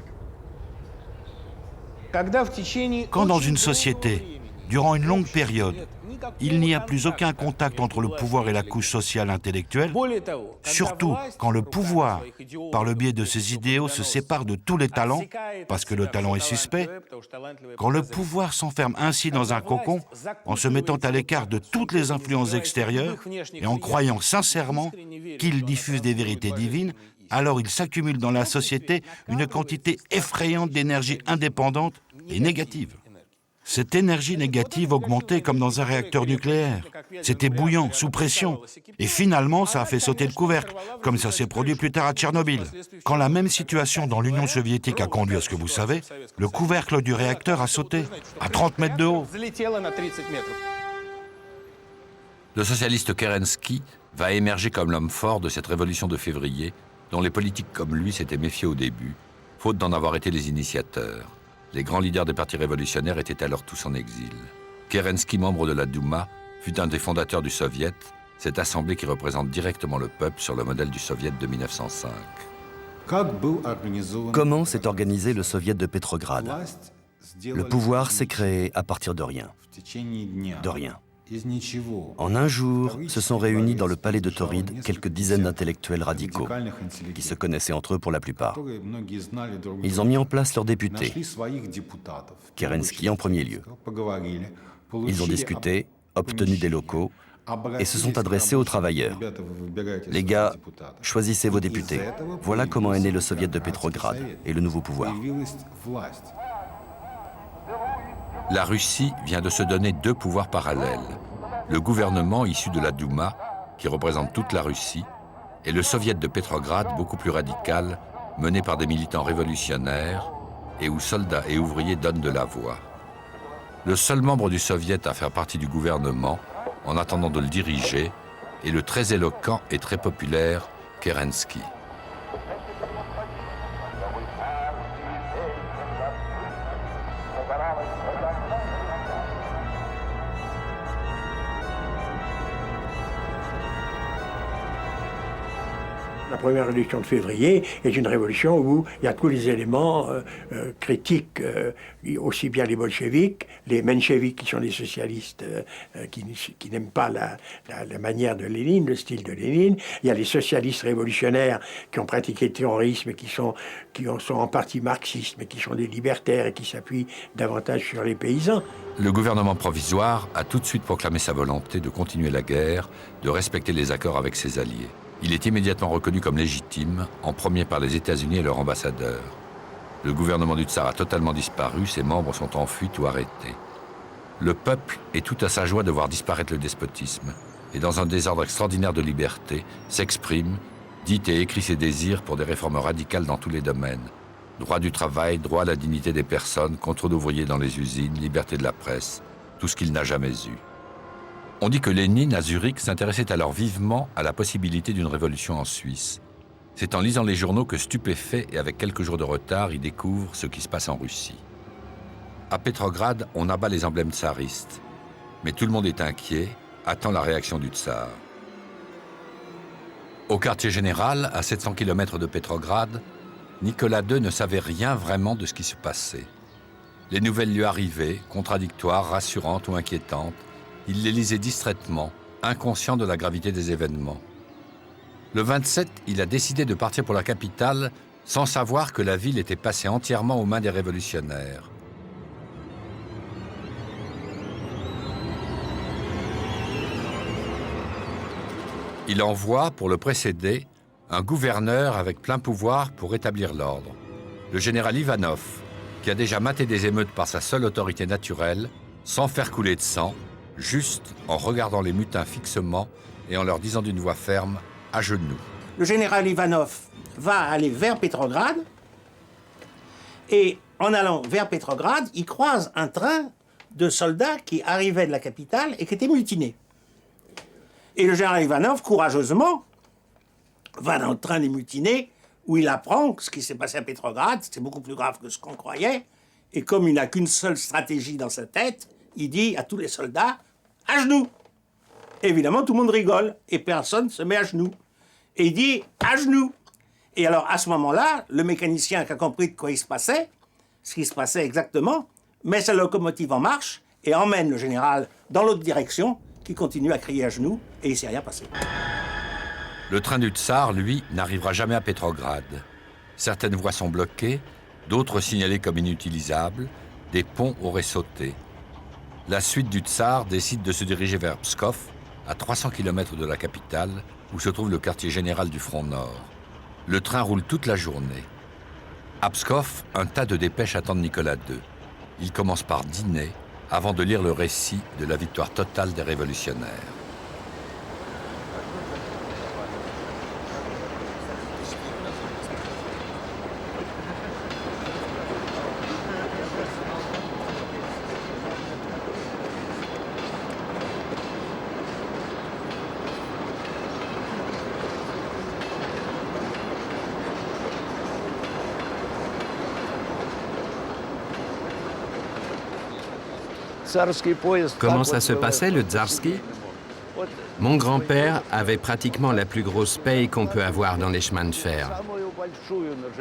Speaker 3: Quand dans une société, durant une longue période, il n'y a plus aucun contact entre le pouvoir et la couche sociale intellectuelle, surtout quand le pouvoir, par le biais de ses idéaux, se sépare de tous les talents, parce que le talent est suspect, quand le pouvoir s'enferme ainsi dans un cocon, en se mettant à l'écart de toutes les influences extérieures et en croyant sincèrement qu'il diffuse des vérités divines, alors il s'accumule dans la société une quantité effrayante d'énergie indépendante et négative. Cette énergie négative augmentait comme dans un réacteur nucléaire. C'était bouillant, sous pression. Et finalement, ça a fait sauter le couvercle, comme ça s'est produit plus tard à Tchernobyl. Quand la même situation dans l'Union soviétique a conduit à ce que vous savez, le couvercle du réacteur a sauté, à 30 mètres de haut.
Speaker 2: Le socialiste Kerensky va émerger comme l'homme fort de cette révolution de février, dont les politiques comme lui s'étaient méfiés au début, faute d'en avoir été les initiateurs. Les grands leaders des partis révolutionnaires étaient alors tous en exil. Kerensky, membre de la Douma, fut un des fondateurs du Soviet cette assemblée qui représente directement le peuple sur le modèle du Soviet de 1905.
Speaker 13: Comment s'est organisé le Soviet de Pétrograd? Le pouvoir s'est créé à partir de rien. De rien. En un jour, se sont réunis dans le palais de Tauride quelques dizaines d'intellectuels radicaux, qui se connaissaient entre eux pour la plupart. Ils ont mis en place leurs députés, Kerensky en premier lieu. Ils ont discuté, obtenu des locaux, et se sont adressés aux travailleurs. Les gars, choisissez vos députés. Voilà comment est né le Soviet de Pétrograd et le nouveau pouvoir.
Speaker 2: La Russie vient de se donner deux pouvoirs parallèles. Le gouvernement issu de la Douma, qui représente toute la Russie, et le Soviet de Pétrograd, beaucoup plus radical, mené par des militants révolutionnaires et où soldats et ouvriers donnent de la voix. Le seul membre du Soviet à faire partie du gouvernement, en attendant de le diriger, est le très éloquent et très populaire Kerensky.
Speaker 11: La première révolution de février est une révolution où il y a tous les éléments critiques, aussi bien les bolcheviks, les mencheviks qui sont des socialistes qui n'aiment pas la manière de Lénine, le style de Lénine. Il y a les socialistes révolutionnaires qui ont pratiqué le terrorisme et qui sont en partie marxistes, mais qui sont des libertaires et qui s'appuient davantage sur les paysans.
Speaker 2: Le gouvernement provisoire a tout de suite proclamé sa volonté de continuer la guerre, de respecter les accords avec ses alliés. Il est immédiatement reconnu comme légitime, en premier par les États-Unis et leur ambassadeur. Le gouvernement du Tsar a totalement disparu, ses membres sont en fuite ou arrêtés. Le peuple est tout à sa joie de voir disparaître le despotisme, et dans un désordre extraordinaire de liberté, s'exprime, dit et écrit ses désirs pour des réformes radicales dans tous les domaines. Droit du travail, droit à la dignité des personnes, contrôle d'ouvriers dans les usines, liberté de la presse, tout ce qu'il n'a jamais eu. On dit que Lénine, à Zurich, s'intéressait alors vivement à la possibilité d'une révolution en Suisse. C'est en lisant les journaux que, stupéfait et avec quelques jours de retard, il découvre ce qui se passe en Russie. À Pétrograd, on abat les emblèmes tsaristes. Mais tout le monde est inquiet, attend la réaction du tsar. Au quartier général, à 700 km de Pétrograd, Nicolas II ne savait rien vraiment de ce qui se passait. Les nouvelles lui arrivaient, contradictoires, rassurantes ou inquiétantes. Il les lisait distraitement, inconscient de la gravité des événements. Le 27, il a décidé de partir pour la capitale sans savoir que la ville était passée entièrement aux mains des révolutionnaires. Il envoie, pour le précéder, un gouverneur avec plein pouvoir pour rétablir l'ordre, le général Ivanov, qui a déjà maté des émeutes par sa seule autorité naturelle, sans faire couler de sang, juste en regardant les mutins fixement et en leur disant d'une voix ferme « à genoux ».
Speaker 4: Le général Ivanov va aller vers Pétrograd et en allant vers Pétrograd, il croise un train de soldats qui arrivaient de la capitale et qui étaient mutinés. Et le général Ivanov, courageusement, va dans le train des mutinés où il apprend que ce qui s'est passé à Pétrograd, c'est beaucoup plus grave que ce qu'on croyait. Et comme il n'a qu'une seule stratégie dans sa tête, il dit à tous les soldats « à genoux ». Évidemment, tout le monde rigole et personne ne se met à genoux. Et il dit « à genoux ». Et alors, à ce moment-là, le mécanicien qui a compris de quoi il se passait, ce qui se passait exactement, met sa locomotive en marche et emmène le général dans l'autre direction, qui continue à crier à genoux, et il ne s'est rien passé.
Speaker 2: Le train du tsar, lui, n'arrivera jamais à Pétrograd. Certaines voies sont bloquées, d'autres signalées comme inutilisables, des ponts auraient sauté. La suite du tsar décide de se diriger vers Pskov, à 300 km de la capitale, où se trouve le quartier général du front nord. Le train roule toute la journée. À Pskov, un tas de dépêches attendent Nicolas II. Il commence par dîner, avant de lire le récit de la victoire totale des révolutionnaires.
Speaker 15: Comment ça se passait, le Tsarski?
Speaker 1: Mon grand-père avait pratiquement la plus grosse paye qu'on peut avoir dans les chemins de fer.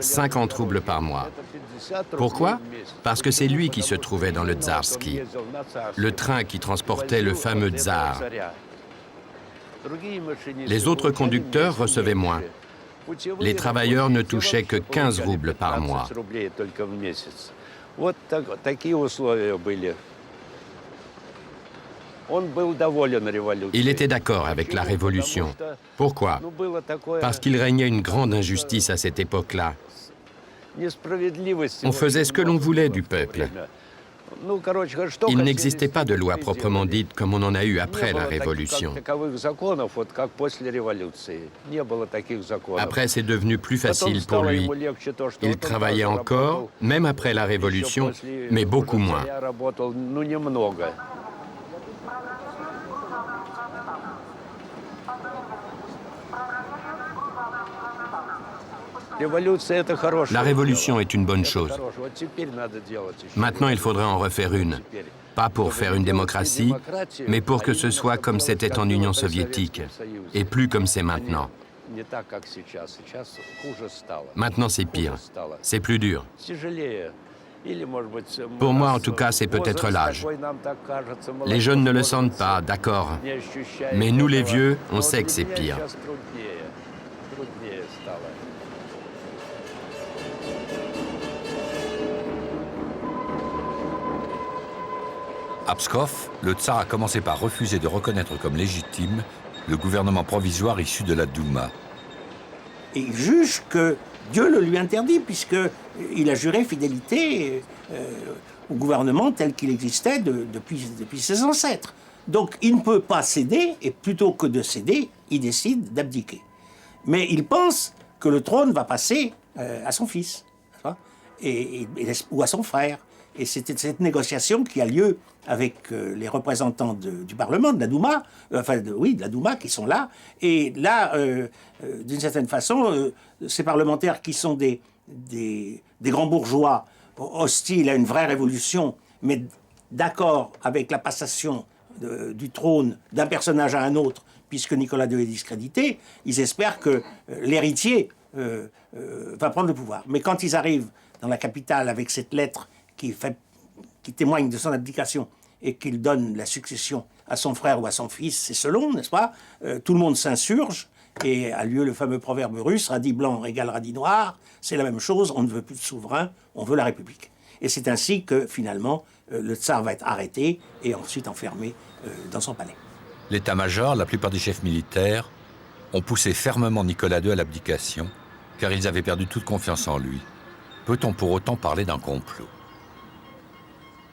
Speaker 1: 50 roubles par mois. Pourquoi? Parce que c'est lui qui se trouvait dans le Tsarsky, le train qui transportait le fameux tsar. Les autres conducteurs recevaient moins. Les travailleurs ne touchaient que 15 roubles par mois. Il était d'accord avec la Révolution. Pourquoi? Parce qu'il régnait une grande injustice à cette époque-là. On faisait ce que l'on voulait du peuple. Il n'existait pas de loi proprement dite comme on en a eu après la Révolution. Après, c'est devenu plus facile pour lui. Il travaillait encore, même après la Révolution, mais beaucoup moins. La révolution est une bonne chose. Maintenant, il faudrait en refaire une. Pas pour faire une démocratie, mais pour que ce soit comme c'était en Union soviétique, et plus comme c'est maintenant. Maintenant, c'est pire. C'est plus dur. Pour moi, en tout cas, c'est peut-être l'âge. Les jeunes ne le sentent pas, d'accord. Mais nous, les vieux, on sait que c'est pire.
Speaker 2: À Pskov, le tsar a commencé par refuser de reconnaître comme légitime le gouvernement provisoire issu de la Douma.
Speaker 4: Et il juge que Dieu le lui interdit, puisqu'il a juré fidélité au gouvernement tel qu'il existait depuis ses ancêtres. Donc il ne peut pas céder, et plutôt que de céder, il décide d'abdiquer. Mais il pense que le trône va passer à son fils, ou à son frère. Et c'est cette négociation qui a lieu avec les représentants du Parlement, de la Douma, de la Douma qui sont là. Et là, d'une certaine façon, ces parlementaires qui sont des grands bourgeois hostiles à une vraie révolution, mais d'accord avec la passation du trône d'un personnage à un autre, puisque Nicolas II est discrédité, ils espèrent que l'héritier va prendre le pouvoir. Mais quand ils arrivent dans la capitale avec cette lettre qui témoigne de son abdication et qu'il donne la succession à son frère ou à son fils, c'est selon, n'est-ce pas? Tout le monde s'insurge et a lieu le fameux proverbe russe, radis blanc égale radis noir, c'est la même chose, on ne veut plus de souverain, on veut la République. Et c'est ainsi que finalement le tsar va être arrêté et ensuite enfermé dans son palais.
Speaker 2: L'état-major, la plupart des chefs militaires, ont poussé fermement Nicolas II à l'abdication, car ils avaient perdu toute confiance en lui. Peut-on pour autant parler d'un complot?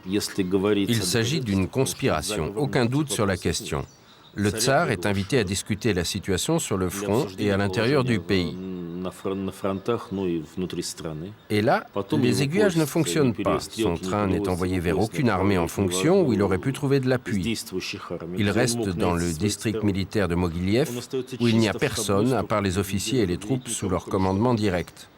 Speaker 8: Il s'agit d'une conspiration, aucun doute sur la question. Le tsar est invité à discuter la situation sur le front et à l'intérieur du pays. Et là, les aiguillages ne fonctionnent pas. Son train n'est envoyé vers aucune armée en fonction où il aurait pu trouver de l'appui. Il reste dans le district militaire de Mogiliev, où il n'y a personne à part les officiers et les troupes sous leur commandement direct.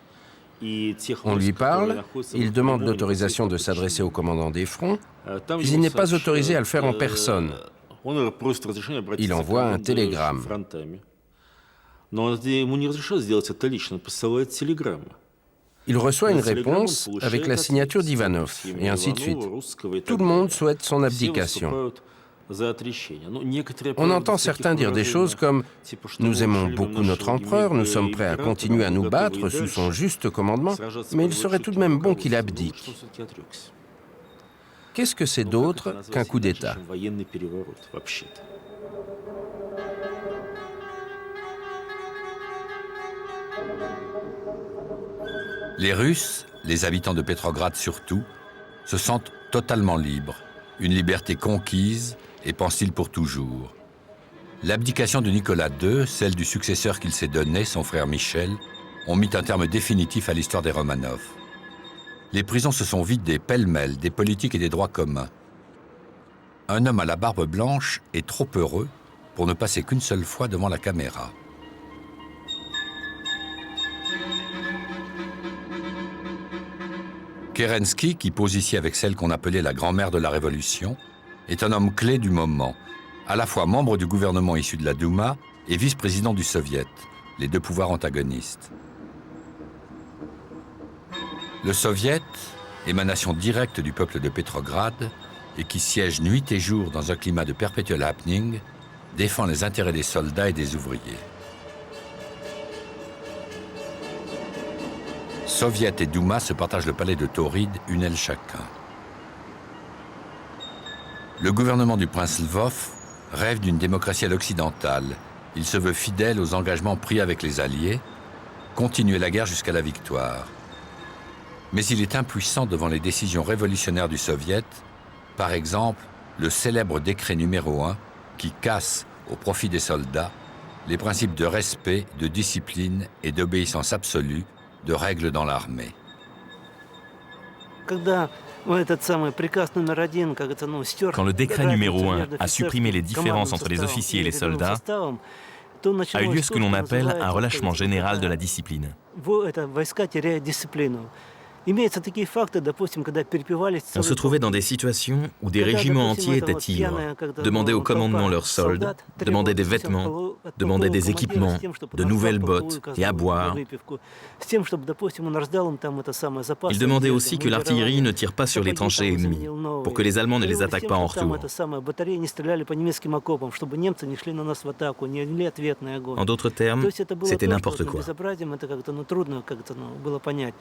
Speaker 8: On lui parle, il demande l'autorisation de s'adresser au commandant des fronts, mais il n'est pas autorisé à le faire en personne. Il envoie un télégramme. Il reçoit une réponse avec la signature d'Ivanov, et ainsi de suite. Tout le monde souhaite son abdication. On entend certains dire des choses comme « Nous aimons beaucoup notre empereur, nous sommes prêts à continuer à nous battre sous son juste commandement, mais il serait tout de même bon qu'il abdique. » Qu'est-ce que c'est d'autre qu'un coup d'État?
Speaker 2: Les Russes, les habitants de Petrograd surtout, se sentent totalement libres. Une liberté conquise, et pense-t-il pour toujours. L'abdication de Nicolas II, celle du successeur qu'il s'est donné, son frère Michel, ont mis un terme définitif à l'histoire des Romanov. Les prisons se sont vidées pêle-mêle des politiques et des droits communs. Un homme à la barbe blanche est trop heureux pour ne passer qu'une seule fois devant la caméra. Kerensky, qui pose ici avec celle qu'on appelait la grand-mère de la Révolution, est un homme clé du moment. à la fois membre du gouvernement issu de la Douma et vice-président du Soviet, les deux pouvoirs antagonistes. Le Soviet, émanation directe du peuple de Petrograd, et qui siège nuit et jour dans un climat de perpétuel happening, défend les intérêts des soldats et des ouvriers. Soviet et Douma se partagent le palais de Tauride, une aile chacun. Le gouvernement du prince Lvov rêve d'une démocratie à l'occidentale. Il se veut fidèle aux engagements pris avec les Alliés, continuer la guerre jusqu'à la victoire. Mais il est impuissant devant les décisions révolutionnaires du Soviet, par exemple le célèbre décret numéro 1 qui casse, au profit des soldats, les principes de respect, de discipline et d'obéissance absolue de règles dans l'armée.
Speaker 12: Quand le décret numéro 1 a supprimé les différences entre les officiers et les soldats, a eu lieu ce que l'on appelle un relâchement général de la discipline. On se trouvait dans des situations où des régiments entiers étaient ivres, demandaient au commandement leurs soldes, demandaient des vêtements, demandaient des équipements, de nouvelles bottes et à boire. Ils demandaient aussi que l'artillerie ne tire pas sur les tranchées ennemies, pour que les Allemands ne les attaquent pas en retour. En d'autres termes, c'était n'importe quoi.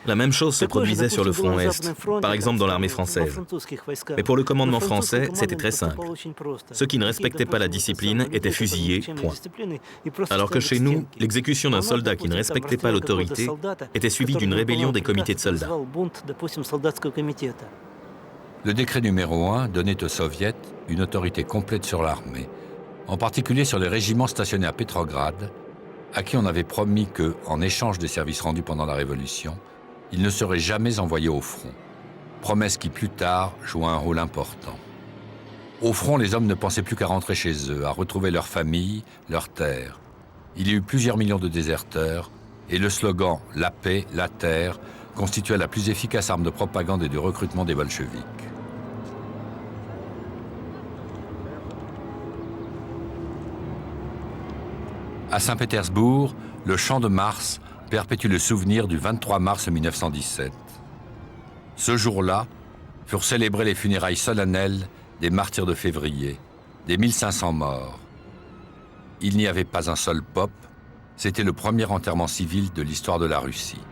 Speaker 12: La même chose se produisait sur le front Est, par exemple dans l'armée française. Mais pour le commandement français, c'était très simple. Ceux qui ne respectaient pas la discipline étaient fusillés, point. Alors que chez nous, l'exécution d'un soldat qui ne respectait pas l'autorité était suivie d'une rébellion des comités de soldats.
Speaker 2: Le décret numéro 1 donnait aux Soviets une autorité complète sur l'armée, en particulier sur les régiments stationnés à Petrograd, à qui on avait promis que, en échange des services rendus pendant la Révolution, ils ne seraient jamais envoyés au front. Promesse qui, plus tard, joua un rôle important. Au front, les hommes ne pensaient plus qu'à rentrer chez eux, à retrouver leur famille, leur terre. Il y eut plusieurs millions de déserteurs, et le slogan « La paix, la terre » constitua la plus efficace arme de propagande et de recrutement des bolcheviks. À Saint-Pétersbourg, le Champ de Mars perpétue le souvenir du 23 mars 1917. Ce jour-là furent célébrées les funérailles solennelles des martyrs de février, des 1500 morts. Il n'y avait pas un seul pop, c'était le premier enterrement civil de l'histoire de la Russie.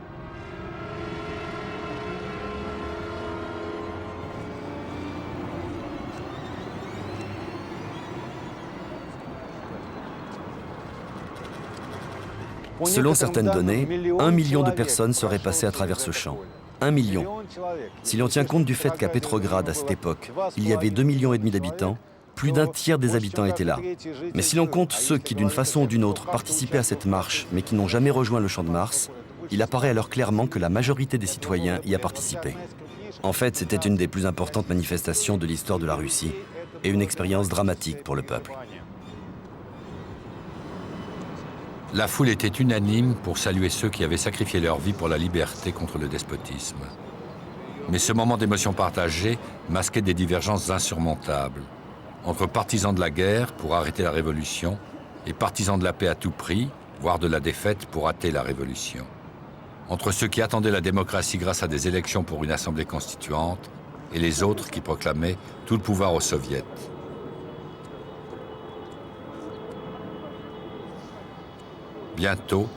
Speaker 13: Selon certaines données, 1 million de personnes seraient passées à travers ce champ. 1 million. Si l'on tient compte du fait qu'à Petrograd, à cette époque, il y avait 2,5 millions d'habitants, plus d'un tiers des habitants étaient là. Mais si l'on compte ceux qui, d'une façon ou d'une autre, participaient à cette marche, mais qui n'ont jamais rejoint le Champ de Mars, il apparaît alors clairement que la majorité des citoyens y a participé. En fait, c'était une des plus importantes manifestations de l'histoire de la Russie et une expérience dramatique pour le peuple.
Speaker 2: La foule était unanime pour saluer ceux qui avaient sacrifié leur vie pour la liberté contre le despotisme. Mais ce moment d'émotion partagée masquait des divergences insurmontables entre partisans de la guerre pour arrêter la révolution et partisans de la paix à tout prix, voire de la défaite pour hâter la révolution. Entre ceux qui attendaient la démocratie grâce à des élections pour une assemblée constituante et les autres qui proclamaient tout le pouvoir aux soviets. Bientôt,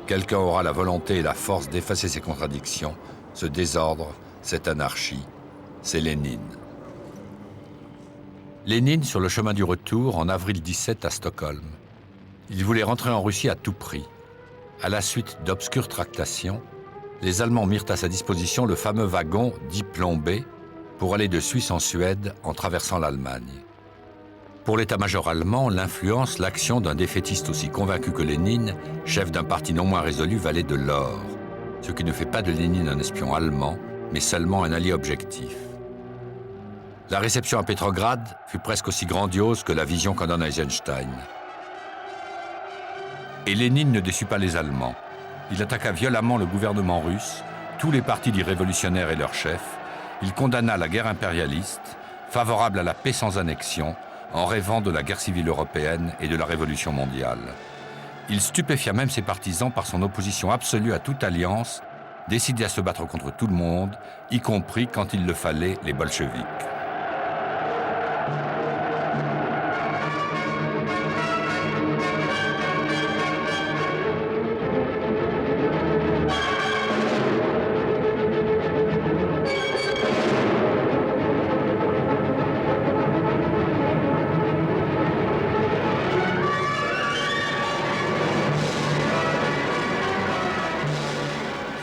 Speaker 2: quelqu'un aura la volonté et la force d'effacer ces contradictions, ce désordre, cette anarchie. C'est Lénine. Lénine sur le chemin du retour en avril 17 à Stockholm. Il voulait rentrer en Russie à tout prix. À la suite d'obscures tractations, les Allemands mirent à sa disposition le fameux wagon dit plombé pour aller de Suisse en Suède en traversant l'Allemagne. Pour l'état-major allemand, l'influence, l'action d'un défaitiste aussi convaincu que Lénine, chef d'un parti non moins résolu, valait de l'or, ce qui ne fait pas de Lénine un espion allemand, mais seulement un allié objectif. La réception à Petrograd fut presque aussi grandiose que la vision qu'en donne Eisenstein. Et Lénine ne déçut pas les Allemands. Il attaqua violemment le gouvernement russe, tous les partis dits révolutionnaires et leurs chefs. Il condamna la guerre impérialiste, favorable à la paix sans annexion, en rêvant de la guerre civile européenne et de la révolution mondiale. Il stupéfia même ses partisans par son opposition absolue à toute alliance, décidé à se battre contre tout le monde, y compris, quand il le fallait, les bolcheviks.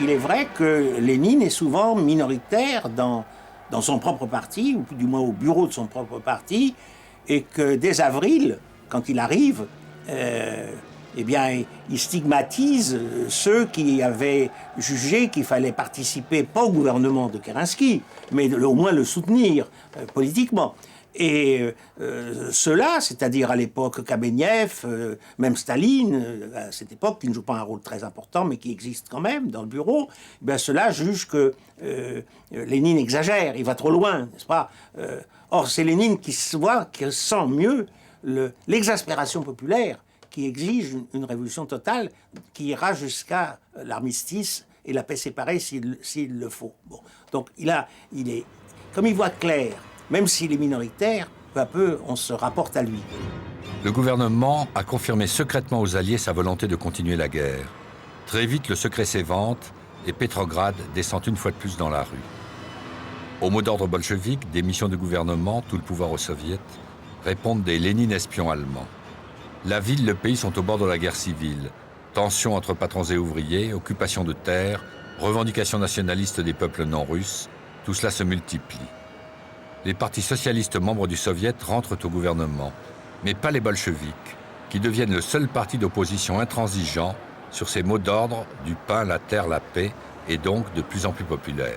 Speaker 4: Il est vrai que Lénine est souvent minoritaire dans son propre parti, ou du moins au bureau de son propre parti, et que dès avril, quand il arrive, eh bien, il stigmatise ceux qui avaient jugé qu'il fallait participer, pas au gouvernement de Kerensky, mais au moins le soutenir politiquement. Et ceux-là, c'est-à-dire à l'époque Kamenev, même Staline, à cette époque, qui ne joue pas un rôle très important, mais qui existe quand même dans le bureau, eh bien ceux-là jugent que Lénine exagère, il va trop loin, n'est-ce pas? Or, c'est Lénine qui sent mieux l'exaspération populaire qui exige une révolution totale qui ira jusqu'à l'armistice et la paix séparée s'il le faut. Bon. Donc, comme il voit clair, même s'il est minoritaire, peu à peu, on se rapporte à lui.
Speaker 2: Le gouvernement a confirmé secrètement aux Alliés sa volonté de continuer la guerre. Très vite, le secret s'évente et Petrograd descend une fois de plus dans la rue. Au mot d'ordre bolchevique, démission du gouvernement, tout le pouvoir aux soviets, répondent des Lénine espions allemands. La ville, le pays sont au bord de la guerre civile. Tensions entre patrons et ouvriers, occupation de terres, revendications nationalistes des peuples non russes, tout cela se multiplie. Les partis socialistes membres du Soviet rentrent au gouvernement, mais pas les bolcheviks, qui deviennent le seul parti d'opposition intransigeant sur ces mots d'ordre du pain, la terre, la paix, et donc de plus en plus populaire.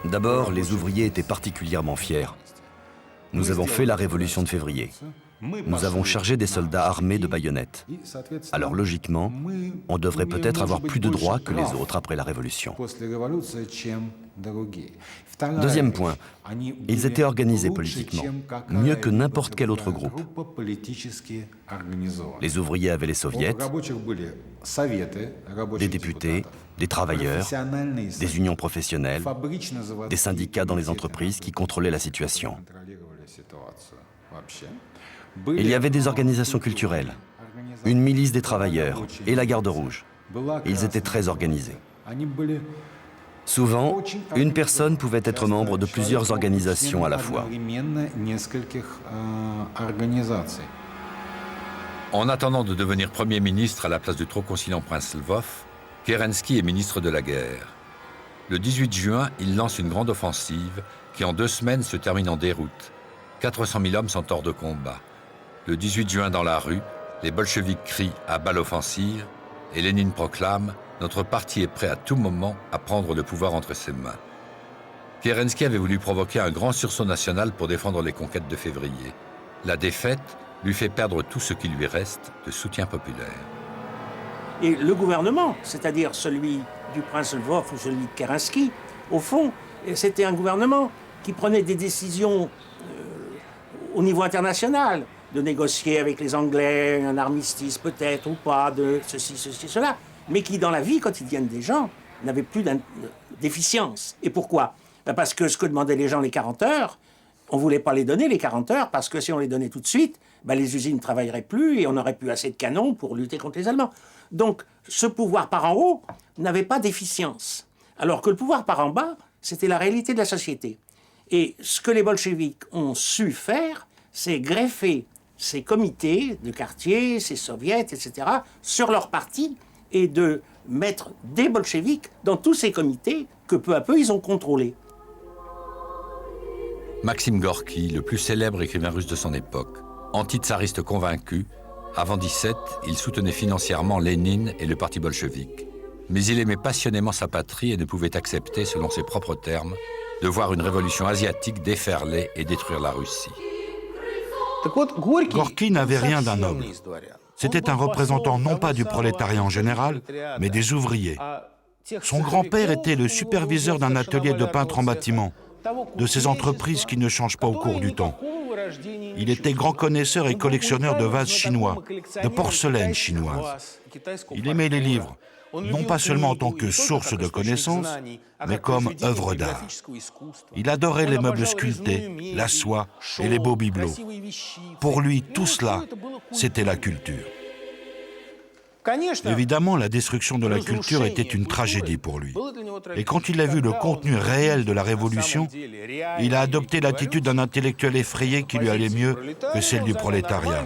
Speaker 13: D'abord, les ouvriers étaient particulièrement fiers. Nous avons fait la révolution de février. Nous avons chargé des soldats armés de baïonnettes. Alors logiquement, on devrait peut-être avoir plus de droits que les autres après la révolution. Deuxième point, ils étaient organisés politiquement, mieux que n'importe quel autre groupe. Les ouvriers avaient les soviets, des députés, des travailleurs, des unions professionnelles, des syndicats dans les entreprises qui contrôlaient la situation. Il y avait des organisations culturelles, une milice des travailleurs et la Garde rouge. Ils étaient très organisés. Souvent, une personne pouvait être membre de plusieurs organisations à la fois.
Speaker 2: En attendant de devenir Premier ministre à la place du trop conciliant prince Lvov, Kerensky est ministre de la guerre. Le 18 juin, il lance une grande offensive qui en 2 semaines se termine en déroute. 400 000 hommes sont hors de combat. Le 18 juin, dans la rue, les bolcheviks crient « à bas l'offensive » et Lénine proclame « Notre parti est prêt à tout moment à prendre le pouvoir entre ses mains ». Kerensky avait voulu provoquer un grand sursaut national pour défendre les conquêtes de février. La défaite lui fait perdre tout ce qui lui reste de soutien populaire.
Speaker 4: Et le gouvernement, c'est-à-dire celui du prince Lvov ou celui de Kerensky, au fond, c'était un gouvernement qui prenait des décisions au niveau international, de négocier avec les Anglais, un armistice peut-être ou pas, de ceci, cela, mais qui dans la vie quotidienne des gens n'avait plus d'efficience. Et pourquoi? Parce que ce que demandaient les gens les 40 heures, on ne voulait pas les donner les 40 heures, parce que si on les donnait tout de suite, les usines ne travailleraient plus et on n'aurait plus assez de canons pour lutter contre les Allemands. Donc ce pouvoir par en haut n'avait pas d'efficience, alors que le pouvoir par en bas, c'était la réalité de la société. Et ce que les bolcheviks ont su faire, c'est greffer ces comités de quartier, ces soviets, etc., sur leur parti et de mettre des bolcheviks dans tous ces comités que peu à peu ils ont contrôlés.
Speaker 2: Maxime Gorky, le plus célèbre écrivain russe de son époque, anti-tsariste convaincu, avant 17, il soutenait financièrement Lénine et le parti bolchevique. Mais il aimait passionnément sa patrie et ne pouvait accepter, selon ses propres termes, de voir une révolution asiatique déferler et détruire la Russie.
Speaker 3: Gorky n'avait rien d'un noble. C'était un représentant non pas du prolétariat en général, mais des ouvriers. Son grand-père était le superviseur d'un atelier de peintre en bâtiment, de ces entreprises qui ne changent pas au cours du temps. Il était grand connaisseur et collectionneur de vases chinois, de porcelaine chinoise. Il aimait les livres, non pas seulement en tant que source de connaissances, mais comme œuvre d'art. Il adorait les meubles sculptés, la soie et les beaux bibelots. Pour lui, tout cela, c'était la culture. Évidemment, la destruction de la culture était une tragédie pour lui. Et quand il a vu le contenu réel de la Révolution, il a adopté l'attitude d'un intellectuel effrayé qui lui allait mieux que celle du prolétariat.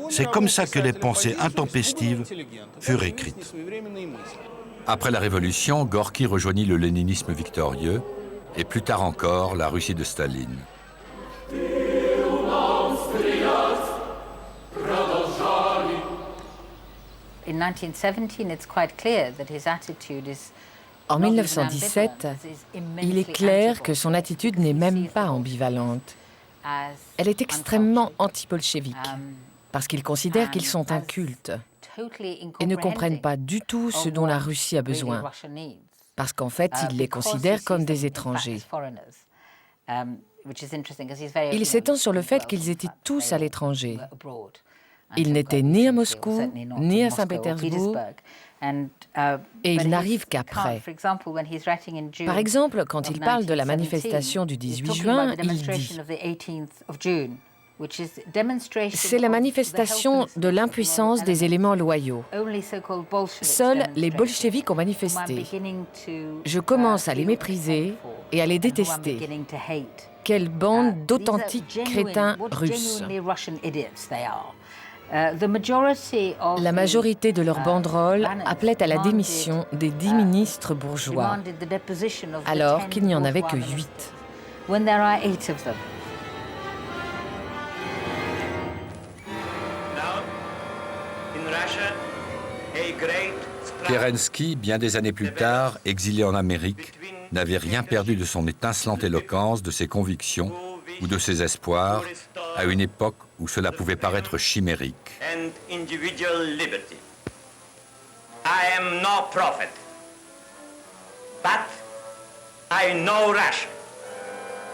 Speaker 3: C'est comme ça que les pensées intempestives furent écrites.
Speaker 2: Après la Révolution, Gorky rejoignit le léninisme victorieux et plus tard encore la Russie de Staline.
Speaker 6: En 1917, il est clair que son attitude n'est même pas ambivalente. Elle est extrêmement anti-bolchevique, parce qu'il considère qu'ils sont un culte et ne comprennent pas du tout ce dont la Russie a besoin, parce qu'en fait, il les considère comme des étrangers. Il s'étend sur le fait qu'ils étaient tous à l'étranger. Il n'était ni à Moscou, ni à Saint-Pétersbourg, et il n'arrive qu'après. Par exemple, quand il parle de la manifestation du 18 juin, il dit « C'est la manifestation de l'impuissance des éléments loyaux. Seuls les bolcheviks ont manifesté. Je commence à les mépriser et à les détester. Quelle bande d'authentiques crétins russes !» La majorité de leurs banderoles appelait à la démission des 10 ministres bourgeois, alors qu'il n'y en avait que 8.
Speaker 2: Kerensky, bien des années plus tard, exilé en Amérique, n'avait rien perdu de son étincelante éloquence, de ses convictions ou de ses espoirs, à une époque où cela pouvait paraître chimérique.
Speaker 15: I am no prophet, but I know Russia,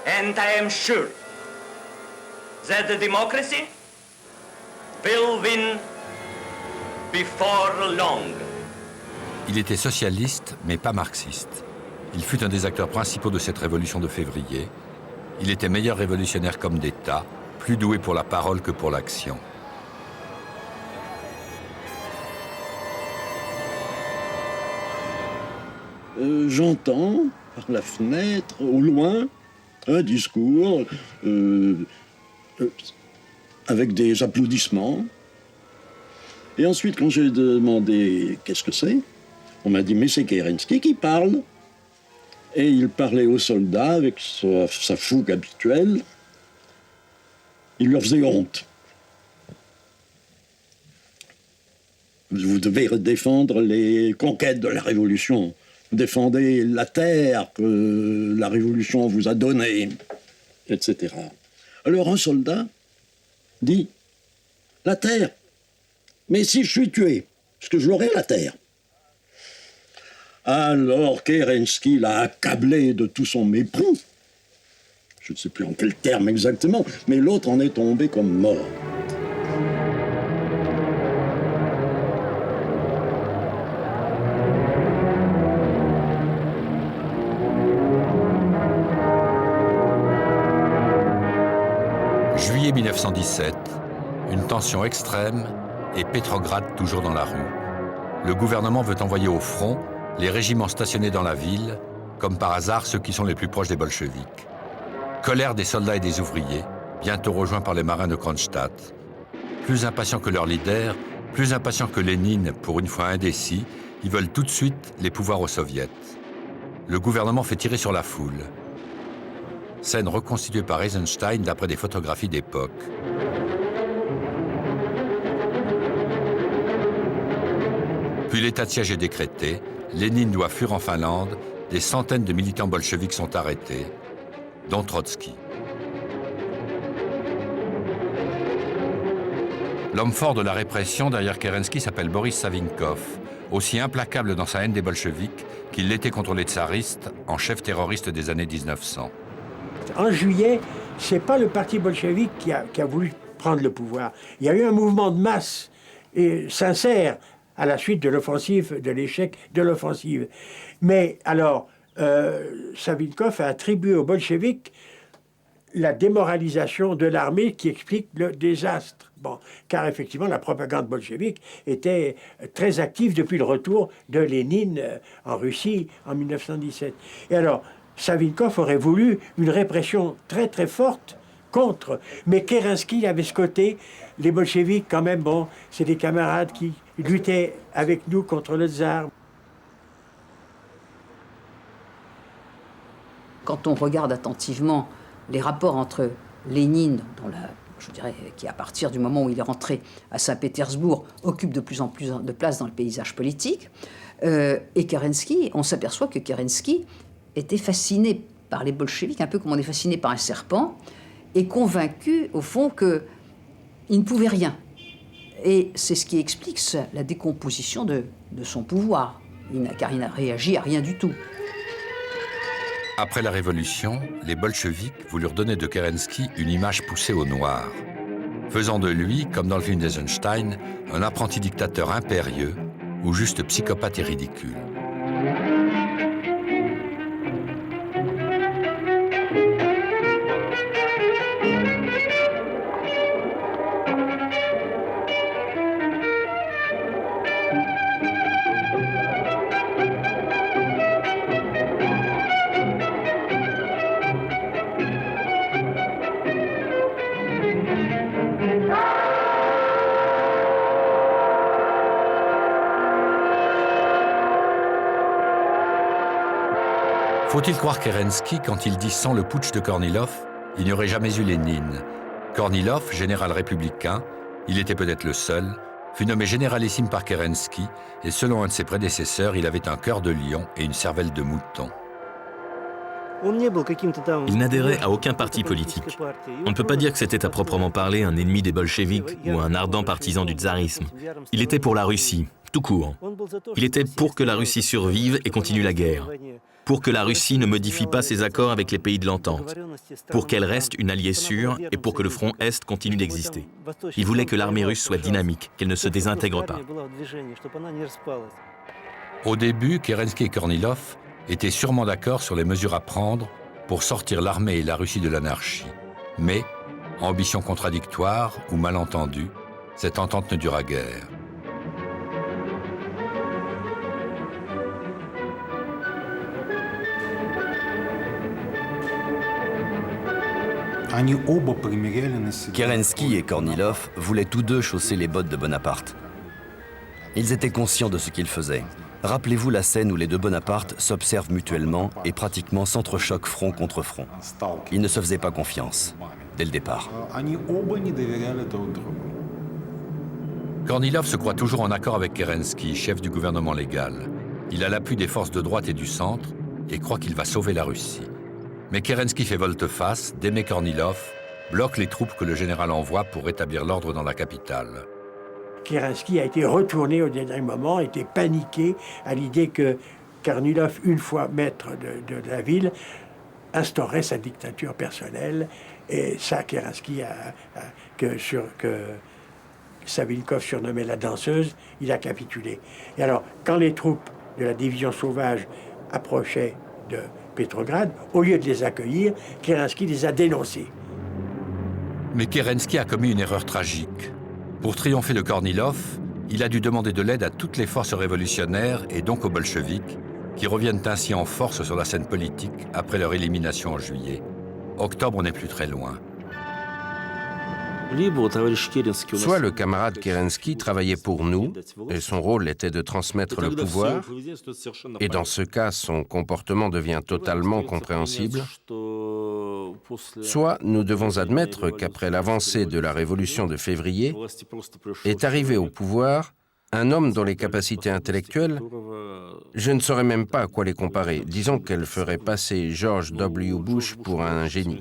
Speaker 15: and I am sure that the democracy will win before long.
Speaker 2: Il était socialiste, mais pas marxiste. Il fut un des acteurs principaux de cette révolution de février. Il était meilleur révolutionnaire qu'homme d'État, plus doué pour la parole que pour l'action.
Speaker 14: J'entends par la fenêtre, au loin, un discours avec des applaudissements. Et ensuite, quand j'ai demandé qu'est-ce que c'est, on m'a dit mais c'est Kerensky qui parle. Et il parlait aux soldats avec sa fougue habituelle. Il leur faisait honte. Vous devez défendre les conquêtes de la Révolution. Vous défendez la terre que la Révolution vous a donnée, etc. Alors un soldat dit « La terre, mais si je suis tué, est-ce que je l'aurai la terre ?» Alors Kerensky l'a accablé de tout son mépris. Je ne sais plus en quel terme exactement, mais l'autre en est tombé comme mort.
Speaker 2: Juillet 1917, une tension extrême et Pétrograd toujours dans la rue. Le gouvernement veut envoyer au front les régiments stationnés dans la ville, comme par hasard ceux qui sont les plus proches des bolcheviks. Colère des soldats et des ouvriers, bientôt rejoints par les marins de Kronstadt. Plus impatients que leur leader, plus impatients que Lénine, pour une fois indécis, ils veulent tout de suite les pouvoirs aux soviets. Le gouvernement fait tirer sur la foule. Scène reconstituée par Eisenstein d'après des photographies d'époque. Puis l'état de siège est décrété, Lénine doit fuir en Finlande, des centaines de militants bolcheviks sont arrêtés, dont Trotsky. L'homme fort de la répression derrière Kerensky s'appelle Boris Savinkov, aussi implacable dans sa haine des bolcheviks qu'il l'était contre les tsaristes, en chef terroriste des années 1900.
Speaker 11: En juillet, c'est pas le parti bolchevique qui a voulu prendre le pouvoir. Il y a eu un mouvement de masse et sincère à la suite de l'offensive, de l'échec de l'offensive. Mais alors, Savinkov a attribué aux bolcheviks la démoralisation de l'armée qui explique le désastre. Bon, car effectivement, la propagande bolchevique était très active depuis le retour de Lénine en Russie en 1917. Et alors, Savinkov aurait voulu une répression très très forte contre, mais Kerensky avait ce côté, les bolcheviks quand même, bon, c'est des camarades qui luttaient avec nous contre le tsar.
Speaker 7: Quand on regarde attentivement les rapports entre Lénine, je dirais, qui à partir du moment où il est rentré à Saint-Pétersbourg, occupe de plus en plus de place dans le paysage politique, et Kerensky, on s'aperçoit que Kerensky était fasciné par les bolcheviks, un peu comme on est fasciné par un serpent, et convaincu, au fond, qu'il ne pouvait rien. Et c'est ce qui explique la décomposition de son pouvoir, car il n'a réagi à rien du tout.
Speaker 2: Après la Révolution, les bolcheviks voulurent donner de Kerensky une image poussée au noir, faisant de lui, comme dans le film d'Eisenstein, un apprenti dictateur impérieux ou juste psychopathe et ridicule. Faut-il croire Kerensky quand il dit sans le putsch de Kornilov, il n'y aurait jamais eu Lénine. Kornilov, général républicain, il était peut-être le seul, fut nommé généralissime par Kerensky et selon un de ses prédécesseurs, il avait un cœur de lion et une cervelle de mouton.
Speaker 12: Il n'adhérait à aucun parti politique. On ne peut pas dire que c'était à proprement parler un ennemi des bolcheviks ou un ardent partisan du tsarisme. Il était pour la Russie, tout court. Il était pour que la Russie survive et continue la guerre. Pour que la Russie ne modifie pas ses accords avec les pays de l'entente. Pour qu'elle reste une alliée sûre et pour que le front Est continue d'exister. Il voulait que l'armée russe soit dynamique, qu'elle ne se désintègre pas.
Speaker 2: Au début, Kerensky et Kornilov étaient sûrement d'accord sur les mesures à prendre pour sortir l'armée et la Russie de l'anarchie. Mais, ambition contradictoire ou malentendu, cette entente ne dura guère.
Speaker 13: Kerensky et Kornilov voulaient tous deux chausser les bottes de Bonaparte. Ils étaient conscients de ce qu'ils faisaient. Rappelez-vous la scène où les deux Bonaparte s'observent mutuellement et pratiquement s'entrechoquent front contre front. Ils ne se faisaient pas confiance, dès le départ.
Speaker 2: Kornilov se croit toujours en accord avec Kerensky, chef du gouvernement légal. Il a l'appui des forces de droite et du centre et croit qu'il va sauver la Russie. Mais Kerensky fait volte-face, démet Kornilov, bloque les troupes que le général envoie pour rétablir l'ordre dans la capitale.
Speaker 11: Kerensky a été retourné au dernier moment, était paniqué à l'idée que Kornilov, une fois maître de la ville, instaurait sa dictature personnelle. Et ça, Kerensky, que Savinkov surnommait la danseuse, il a capitulé. Et alors, quand les troupes de la division sauvage approchaient de Petrograd, au lieu de les accueillir, Kerensky les a dénoncés.
Speaker 2: Mais Kerensky a commis une erreur tragique. Pour triompher de Kornilov, il a dû demander de l'aide à toutes les forces révolutionnaires et donc aux bolcheviks, qui reviennent ainsi en force sur la scène politique après leur élimination en juillet. Octobre n'est plus très loin.
Speaker 8: Soit le camarade Kerensky travaillait pour nous, et son rôle était de transmettre le pouvoir, et dans ce cas, son comportement devient totalement compréhensible, soit nous devons admettre qu'après l'avancée de la révolution de février, est arrivé au pouvoir un homme dont les capacités intellectuelles, je ne saurais même pas à quoi les comparer. Disons qu'elle ferait passer George W. Bush pour un génie.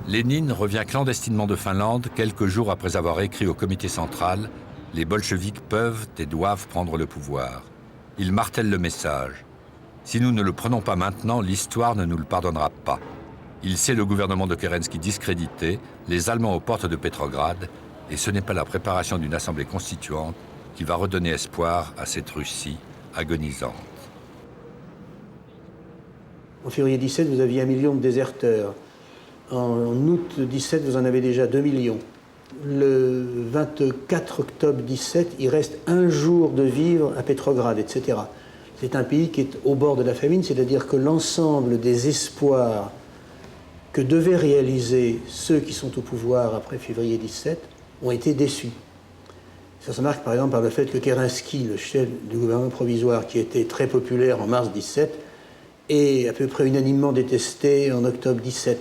Speaker 2: Lénine revient clandestinement de Finlande quelques jours après avoir écrit au comité central « Les bolcheviks peuvent et doivent prendre le pouvoir ». Il martèle le message. Si nous ne le prenons pas maintenant, l'histoire ne nous le pardonnera pas. Il sait le gouvernement de Kerensky discrédité, les Allemands aux portes de Petrograd, et ce n'est pas la préparation d'une assemblée constituante qui va redonner espoir à cette Russie agonisante.
Speaker 9: En février 17, vous aviez 1 million de déserteurs. En août 17, vous en avez déjà 2 millions. Le 24 octobre 17, il reste 1 jour de vivre à Petrograd, etc. C'est un pays qui est au bord de la famine, c'est-à-dire que l'ensemble des espoirs que devaient réaliser ceux qui sont au pouvoir après février 17 ont été déçus. Ça se marque par exemple par le fait que Kerensky, le chef du gouvernement provisoire, qui était très populaire en mars 17, est à peu près unanimement détesté en octobre 17.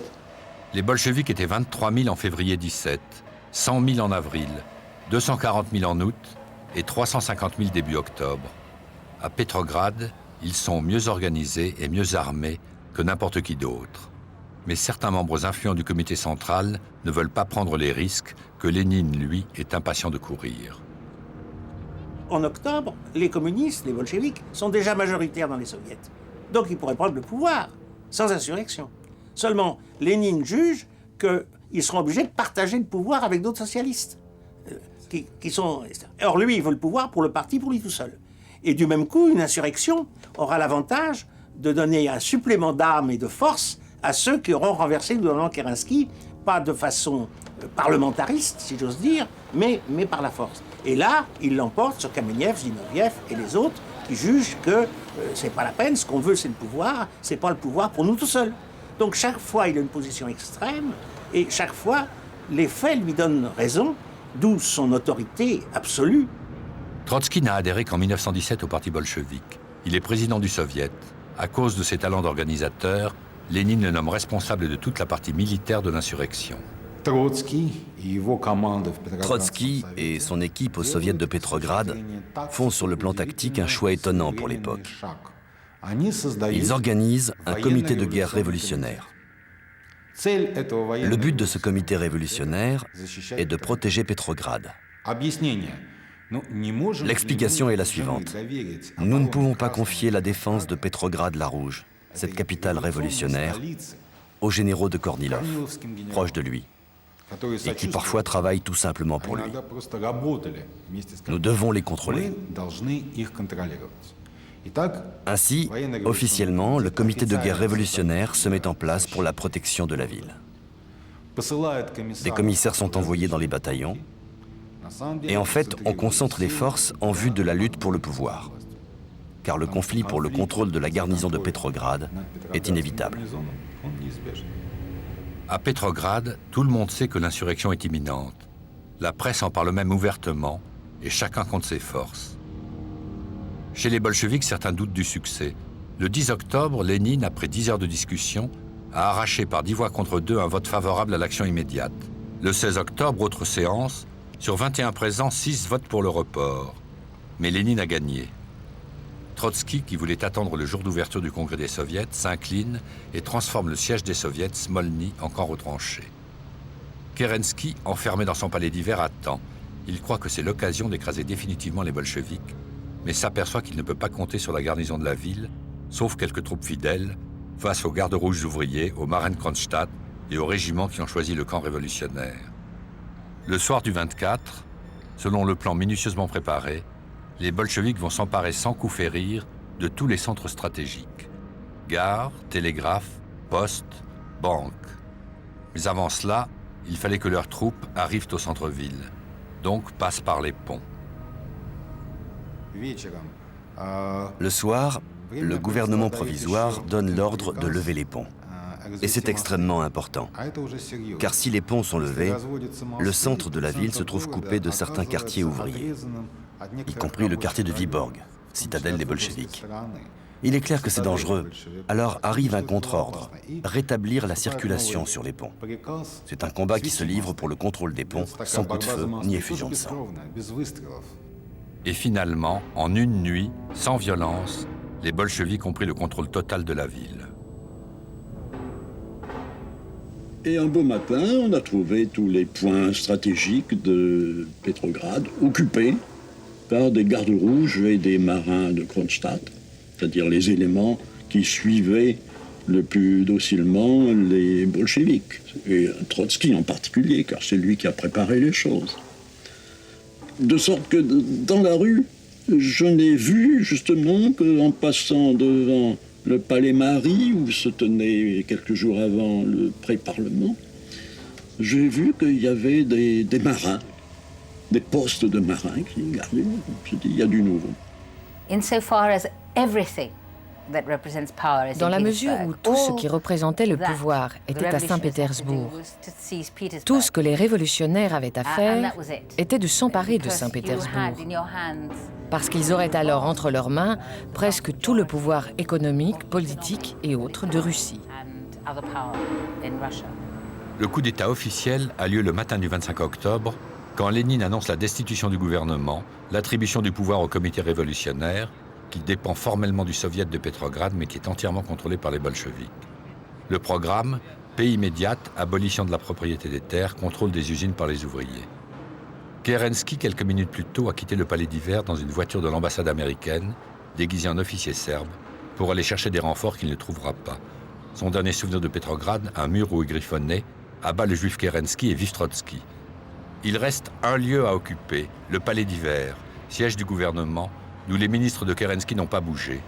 Speaker 2: Les bolcheviks étaient 23 000 en février 17, 100 000 en avril, 240 000 en août et 350 000 début octobre. À Petrograd, ils sont mieux organisés et mieux armés que n'importe qui d'autre. Mais certains membres influents du comité central ne veulent pas prendre les risques que Lénine, lui, est impatient de courir.
Speaker 4: En octobre, les communistes, les bolcheviks, sont déjà majoritaires dans les soviets. Donc ils pourraient prendre le pouvoir, sans insurrection. Seulement, Lénine juge qu'ils seront obligés de partager le pouvoir avec d'autres socialistes. Or, lui, il veut le pouvoir pour le parti, pour lui tout seul. Et du même coup, une insurrection aura l'avantage de donner un supplément d'armes et de force à ceux qui auront renversé le gouvernement Kerensky, pas de façon parlementariste, si j'ose dire, mais par la force. Et là, il l'emporte sur Kamenev, Zinoviev et les autres qui jugent que c'est pas la peine, ce qu'on veut c'est le pouvoir, c'est pas le pouvoir pour nous tout seuls. Donc chaque fois, il a une position extrême et chaque fois, les faits lui donnent raison, d'où son autorité absolue.
Speaker 2: Trotsky n'a adhéré qu'en 1917 au parti bolchevique. Il est président du Soviet. À cause de ses talents d'organisateur, Lénine le nomme responsable de toute la partie militaire de l'insurrection.
Speaker 13: Trotsky et son équipe au Soviet de Petrograd font sur le plan tactique un choix étonnant pour l'époque. Ils organisent un comité de guerre révolutionnaire. Le but de ce comité révolutionnaire est de protéger Petrograd. L'explication est la suivante. Nous ne pouvons pas confier la défense de Petrograd-la-Rouge, cette capitale révolutionnaire, aux généraux de Kornilov, proches de lui, et qui parfois travaillent tout simplement pour lui. Nous devons les contrôler. Ainsi, officiellement, le comité de guerre révolutionnaire se met en place pour la protection de la ville. Des commissaires sont envoyés dans les bataillons, et en fait, on concentre les forces en vue de la lutte pour le pouvoir, car le conflit pour le contrôle de la garnison de Petrograd est inévitable.
Speaker 2: À Petrograd, tout le monde sait que l'insurrection est imminente. La presse en parle même ouvertement, et chacun compte ses forces. Chez les bolcheviks, certains doutent du succès. Le 10 octobre, Lénine, après 10 heures de discussion, a arraché par 10 voix contre 2 un vote favorable à l'action immédiate. Le 16 octobre, autre séance, sur 21 présents, 6 votent pour le report. Mais Lénine a gagné. Trotsky, qui voulait attendre le jour d'ouverture du congrès des soviets, s'incline et transforme le siège des soviets, Smolny, en camp retranché. Kerensky, enfermé dans son palais d'hiver, attend. Il croit que c'est l'occasion d'écraser définitivement les bolcheviks, mais s'aperçoit qu'il ne peut pas compter sur la garnison de la ville, sauf quelques troupes fidèles, face aux gardes rouges ouvriers, aux Marienkronstadt et aux régiments qui ont choisi le camp révolutionnaire. Le soir du 24, selon le plan minutieusement préparé, les bolcheviks vont s'emparer sans coup férir de tous les centres stratégiques. Gares, télégraphes, postes, banques. Mais avant cela, il fallait que leurs troupes arrivent au centre-ville, donc passent par les ponts.
Speaker 13: Le soir, le gouvernement provisoire donne l'ordre de lever les ponts. Et c'est extrêmement important, car si les ponts sont levés, le centre de la ville se trouve coupé de certains quartiers ouvriers, y compris le quartier de Vyborg, citadelle des bolcheviks. Il est clair que c'est dangereux, alors arrive un contre-ordre, rétablir la circulation sur les ponts. C'est un combat qui se livre pour le contrôle des ponts, sans coup de feu ni effusion de sang.
Speaker 2: Et finalement, en une nuit, sans violence, les bolcheviks ont pris le contrôle total de la ville.
Speaker 14: Et un beau matin, on a trouvé tous les points stratégiques de Petrograd occupés par des gardes rouges et des marins de Kronstadt, c'est-à-dire les éléments qui suivaient le plus docilement les bolcheviks, et Trotsky en particulier, car c'est lui qui a préparé les choses. De sorte que dans la rue, je n'ai vu justement qu'en passant devant le palais Marie, où se tenait quelques jours avant le pré-parlement, j'ai vu qu'il y avait des marins, des postes de marins qui gardaient. Je dis, il y a du nouveau.
Speaker 6: Dans la mesure où tout ce qui représentait le pouvoir était à Saint-Pétersbourg, tout ce que les révolutionnaires avaient à faire était de s'emparer de Saint-Pétersbourg, parce qu'ils auraient alors entre leurs mains presque tout le pouvoir économique, politique et autres de Russie.
Speaker 2: Le coup d'État officiel a lieu le matin du 25 octobre, quand Lénine annonce la destitution du gouvernement, l'attribution du pouvoir au comité révolutionnaire, qui dépend formellement du soviet de Petrograd, mais qui est entièrement contrôlé par les bolcheviks. Le programme, paix immédiate, abolition de la propriété des terres, contrôle des usines par les ouvriers. Kerensky, quelques minutes plus tôt, a quitté le palais d'hiver dans une voiture de l'ambassade américaine, déguisé en officier serbe, pour aller chercher des renforts qu'il ne trouvera pas. Son dernier souvenir de Petrograd, un mur où il griffonnait, abat le juif Kerensky et vive Trotsky. Il reste un lieu à occuper, le palais d'hiver, siège du gouvernement, d'où les ministres de Kerensky n'ont pas bougé.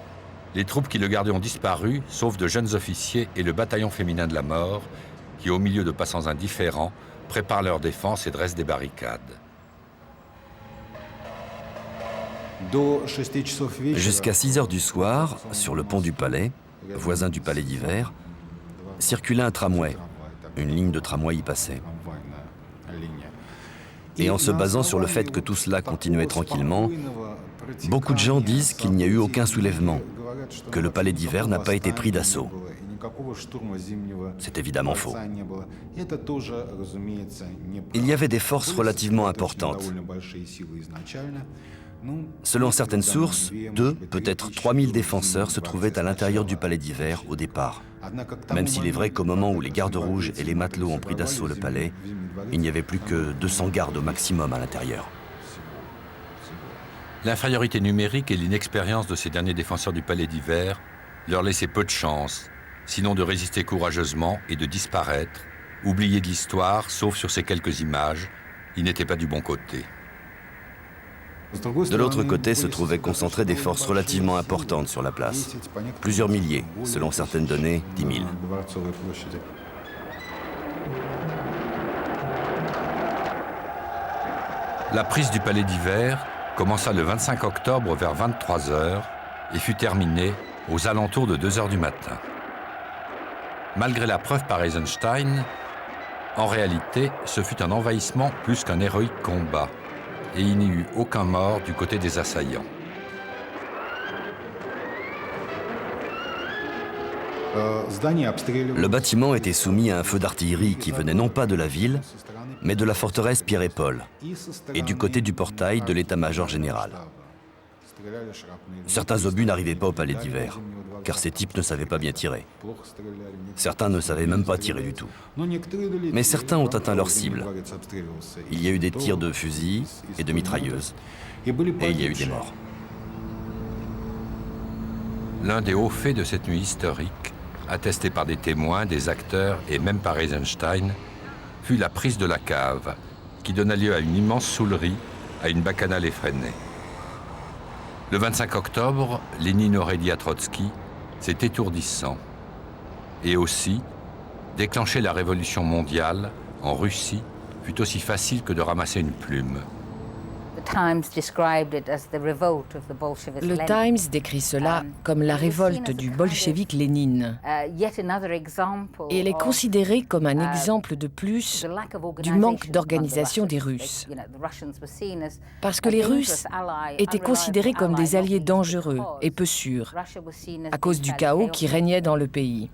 Speaker 2: Les troupes qui le gardaient ont disparu, sauf de jeunes officiers et le bataillon féminin de la mort, qui, au milieu de passants indifférents, préparent leur défense et dressent des barricades.
Speaker 13: Jusqu'à 6 heures du soir, sur le pont du palais, voisin du palais d'hiver, circulait un tramway. Une ligne de tramway y passait. Et en se basant sur le fait que tout cela continuait tranquillement, beaucoup de gens disent qu'il n'y a eu aucun soulèvement, que le palais d'hiver n'a pas été pris d'assaut. C'est évidemment faux. Il y avait des forces relativement importantes. Selon certaines sources, 2, peut-être 3000 défenseurs se trouvaient à l'intérieur du palais d'hiver au départ. Même s'il est vrai qu'au moment où les gardes rouges et les matelots ont pris d'assaut le palais, il n'y avait plus que 200 gardes au maximum à l'intérieur.
Speaker 2: L'infériorité numérique et l'inexpérience de ces derniers défenseurs du palais d'hiver leur laissaient peu de chance, sinon de résister courageusement et de disparaître, oubliés de l'histoire, sauf sur ces quelques images. Ils n'étaient pas du bon côté.
Speaker 13: De l'autre côté se trouvaient concentrées des forces relativement importantes sur la place. Plusieurs milliers, selon certaines données, 10 000.
Speaker 2: La prise du palais d'hiver commença le 25 octobre vers 23 h et fut terminée aux alentours de 2 h du matin. Malgré la preuve par Eisenstein, en réalité, ce fut un envahissement plus qu'un héroïque combat, et il n'y eut aucun mort du côté des assaillants.
Speaker 13: Le bâtiment était soumis à un feu d'artillerie qui venait non pas de la ville, mais de la forteresse Pierre et Paul, et du côté du portail de l'état-major général. Certains obus n'arrivaient pas au palais d'hiver, car ces types ne savaient pas bien tirer. Certains ne savaient même pas tirer du tout. Mais certains ont atteint leur cible. Il y a eu des tirs de fusils et de mitrailleuses, et il y a eu des morts.
Speaker 2: L'un des hauts faits de cette nuit historique, attesté par des témoins, des acteurs et même par Eisenstein, fut la prise de la cave, qui donna lieu à une immense saoulerie, à une bacchanale effrénée. Le 25 octobre, Lénine aurait dit à Trotsky « C'est étourdissant ». Et aussi, déclencher la révolution mondiale, en Russie, fut aussi facile que de ramasser une plume.
Speaker 6: Le Times décrit cela comme la révolte du bolchevique Lénine. Et elle est considérée comme un exemple de plus du manque d'organisation des Russes. Parce que les Russes étaient considérés comme des alliés dangereux et peu sûrs, à cause du chaos qui régnait dans le pays.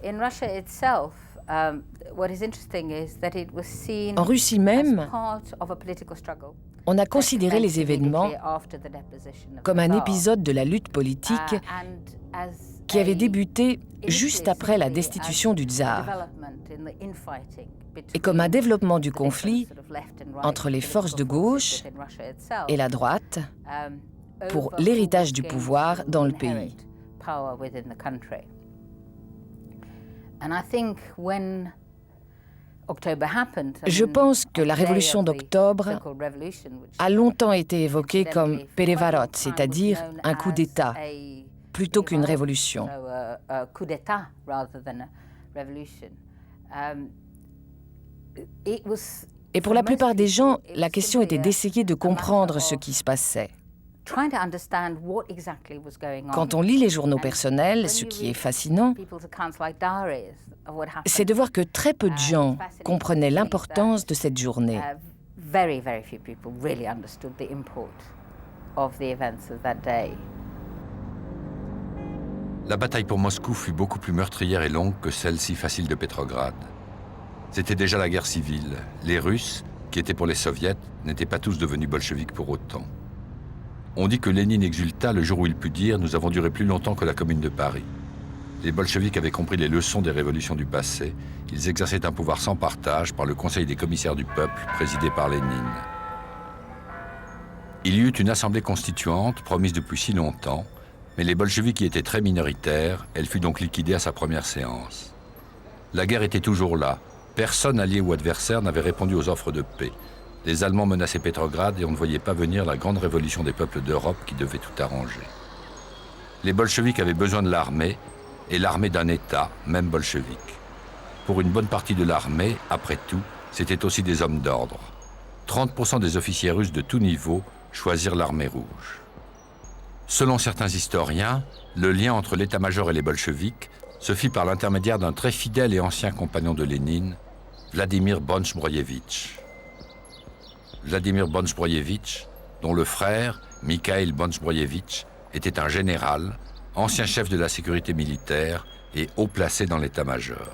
Speaker 6: En Russie même, on a considéré les événements comme un épisode de la lutte politique qui avait débuté juste après la destitution du tsar, et comme un développement du conflit entre les forces de gauche et la droite pour l'héritage du pouvoir dans le pays. Je pense que la révolution d'octobre a longtemps été évoquée comme Perevarot, c'est-à-dire un coup d'État, plutôt qu'une révolution. Et pour la plupart des gens, la question était d'essayer de comprendre ce qui se passait. Quand on lit les journaux personnels, ce qui est fascinant, c'est de voir que très peu de gens comprenaient l'importance de cette journée.
Speaker 2: La bataille pour Moscou fut beaucoup plus meurtrière et longue que celle si facile de Pétrograd. C'était déjà la guerre civile. Les Russes, qui étaient pour les Soviets, n'étaient pas tous devenus bolcheviques pour autant. On dit que Lénine exulta le jour où il put dire « Nous avons duré plus longtemps que la Commune de Paris ». Les bolcheviks avaient compris les leçons des révolutions du passé. Ils exerçaient un pouvoir sans partage par le Conseil des commissaires du peuple, présidé par Lénine. Il y eut une assemblée constituante, promise depuis si longtemps, mais les bolcheviks y étaient très minoritaires, elle fut donc liquidée à sa première séance. La guerre était toujours là. Personne, allié ou adversaire, n'avait répondu aux offres de paix. Les Allemands menaçaient Pétrograd et on ne voyait pas venir la grande révolution des peuples d'Europe qui devait tout arranger. Les bolcheviks avaient besoin de l'armée, et l'armée d'un État, même bolchevique. Pour une bonne partie de l'armée, après tout, c'était aussi des hommes d'ordre. 30% des officiers russes de tout niveau choisirent l'armée rouge. Selon certains historiens, le lien entre l'état-major et les bolcheviks se fit par l'intermédiaire d'un très fidèle et ancien compagnon de Lénine, Vladimir Bonch-Brojevitch. Vladimir Bonch-Brojevitch, dont le frère, Mikhail Bonch-Brojevitch, était un général, ancien chef de la sécurité militaire et haut placé dans l'état-major.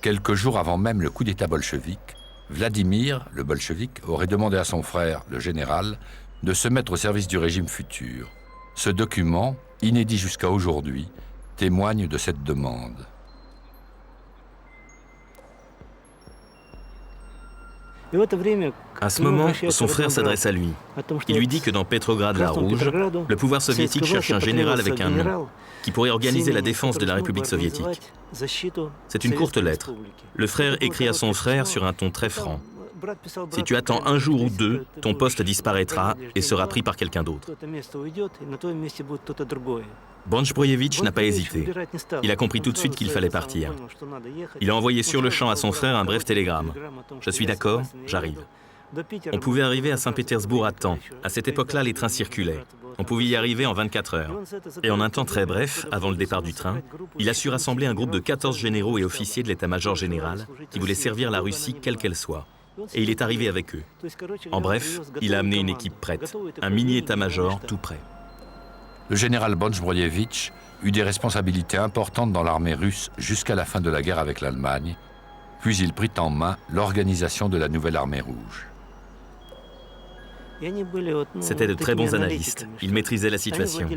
Speaker 2: Quelques jours avant même le coup d'État bolchevique, Vladimir, le bolchevique, aurait demandé à son frère, le général, de se mettre au service du régime futur. Ce document, inédit jusqu'à aujourd'hui, témoigne de cette demande.
Speaker 12: À ce moment, son frère s'adresse à lui. Il lui dit que dans Pétrograd la Rouge, le pouvoir soviétique cherche un général avec un nom, qui pourrait organiser la défense de la République soviétique. C'est une courte lettre. Le frère écrit à son frère sur un ton très franc. Si tu attends un jour ou deux, ton poste disparaîtra et sera pris par quelqu'un d'autre. Bonch-Brojevitch n'a pas hésité. Il a compris tout de suite qu'il fallait partir. Il a envoyé sur le champ à son frère un bref télégramme. « Je suis d'accord, j'arrive ». On pouvait arriver à Saint-Pétersbourg à temps. À cette époque-là, les trains circulaient. On pouvait y arriver en 24 heures. Et en un temps très bref, avant le départ du train, il a su rassembler un groupe de 14 généraux et officiers de l'état-major général qui voulaient servir la Russie quelle qu'elle soit. Et il est arrivé avec eux. En bref, il a amené une équipe prête, un mini-état-major tout prêt.
Speaker 2: Le général Bonch-Brojevitch eut des responsabilités importantes dans l'armée russe jusqu'à la fin de la guerre avec l'Allemagne, puis il prit en main l'organisation de la nouvelle armée rouge.
Speaker 12: C'étaient de très bons analystes. Ils maîtrisaient la situation.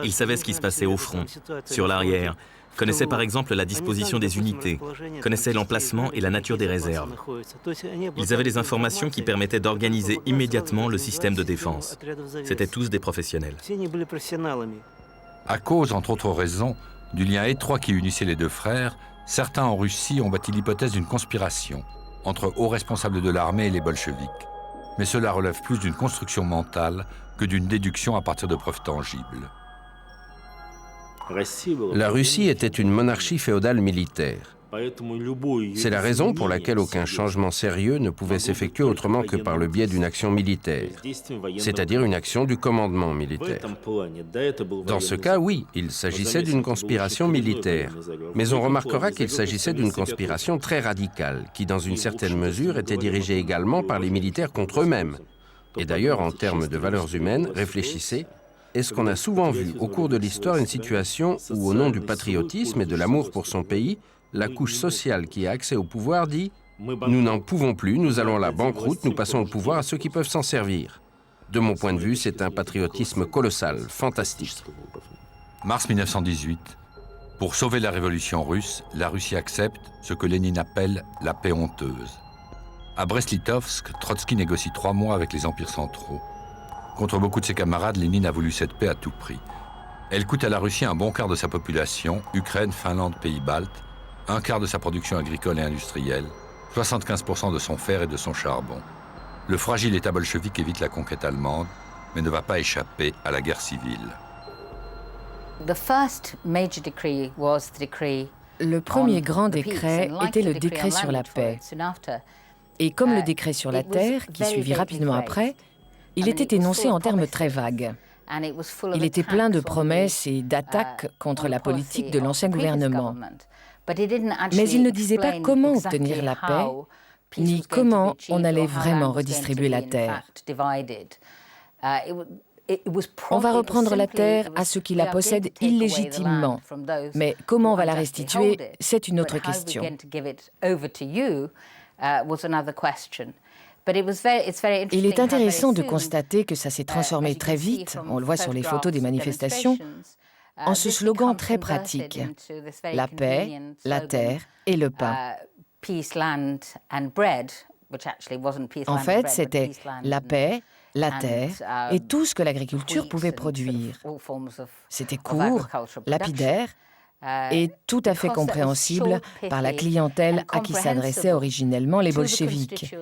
Speaker 12: Ils savaient ce qui se passait au front, sur l'arrière, connaissaient par exemple la disposition des unités, connaissaient l'emplacement et la nature des réserves. Ils avaient des informations qui permettaient d'organiser immédiatement le système de défense. C'étaient tous des professionnels.
Speaker 2: À cause, entre autres raisons, du lien étroit qui unissait les deux frères, certains en Russie ont bâti l'hypothèse d'une conspiration entre hauts responsables de l'armée et les bolcheviks. Mais cela relève plus d'une construction mentale que d'une déduction à partir de preuves tangibles.
Speaker 8: La Russie était une monarchie féodale militaire. C'est la raison pour laquelle aucun changement sérieux ne pouvait s'effectuer autrement que par le biais d'une action militaire, c'est-à-dire une action du commandement militaire. Dans ce cas, oui, il s'agissait d'une conspiration militaire, mais on remarquera qu'il s'agissait d'une conspiration très radicale, qui dans une certaine mesure était dirigée également par les militaires contre eux-mêmes. Et d'ailleurs, en termes de valeurs humaines, réfléchissez, est-ce qu'on a souvent vu au cours de l'histoire une situation où, au nom du patriotisme et de l'amour pour son pays, la couche sociale qui a accès au pouvoir dit « Nous n'en pouvons plus, nous allons à la banqueroute, nous passons au pouvoir à ceux qui peuvent s'en servir ». De mon point de vue, c'est un patriotisme colossal, fantastique.
Speaker 2: Mars 1918. Pour sauver la révolution russe, la Russie accepte ce que Lénine appelle la paix honteuse. À Brest-Litovsk, Trotsky négocie 3 mois avec les empires centraux. Contre beaucoup de ses camarades, Lénine a voulu cette paix à tout prix. Elle coûte à la Russie un bon quart de sa population, Ukraine, Finlande, Pays-Baltes, un quart de sa production agricole et industrielle, 75% de son fer et de son charbon. Le fragile État bolchevique évite la conquête allemande, mais ne va pas échapper à la guerre civile.
Speaker 6: Le premier grand décret était le décret sur la paix. Et comme le décret sur la terre, qui suivit rapidement après, il était énoncé en termes très vagues. Il était plein de promesses et d'attaques contre la politique de l'ancien gouvernement. Mais il ne disait pas comment obtenir la paix, ni comment on allait vraiment redistribuer la terre. On va reprendre la terre à ceux qui la possèdent illégitimement, mais comment on va la restituer, c'est une autre question. Il est intéressant de constater que ça s'est transformé très vite, on le voit sur les photos des manifestations, en ce slogan très pratique, la paix, la terre et le pain. En fait, c'était la paix, la terre et tout ce que l'agriculture pouvait produire. C'était court, lapidaire et tout à fait compréhensible par la clientèle à qui s'adressaient originellement les bolcheviks.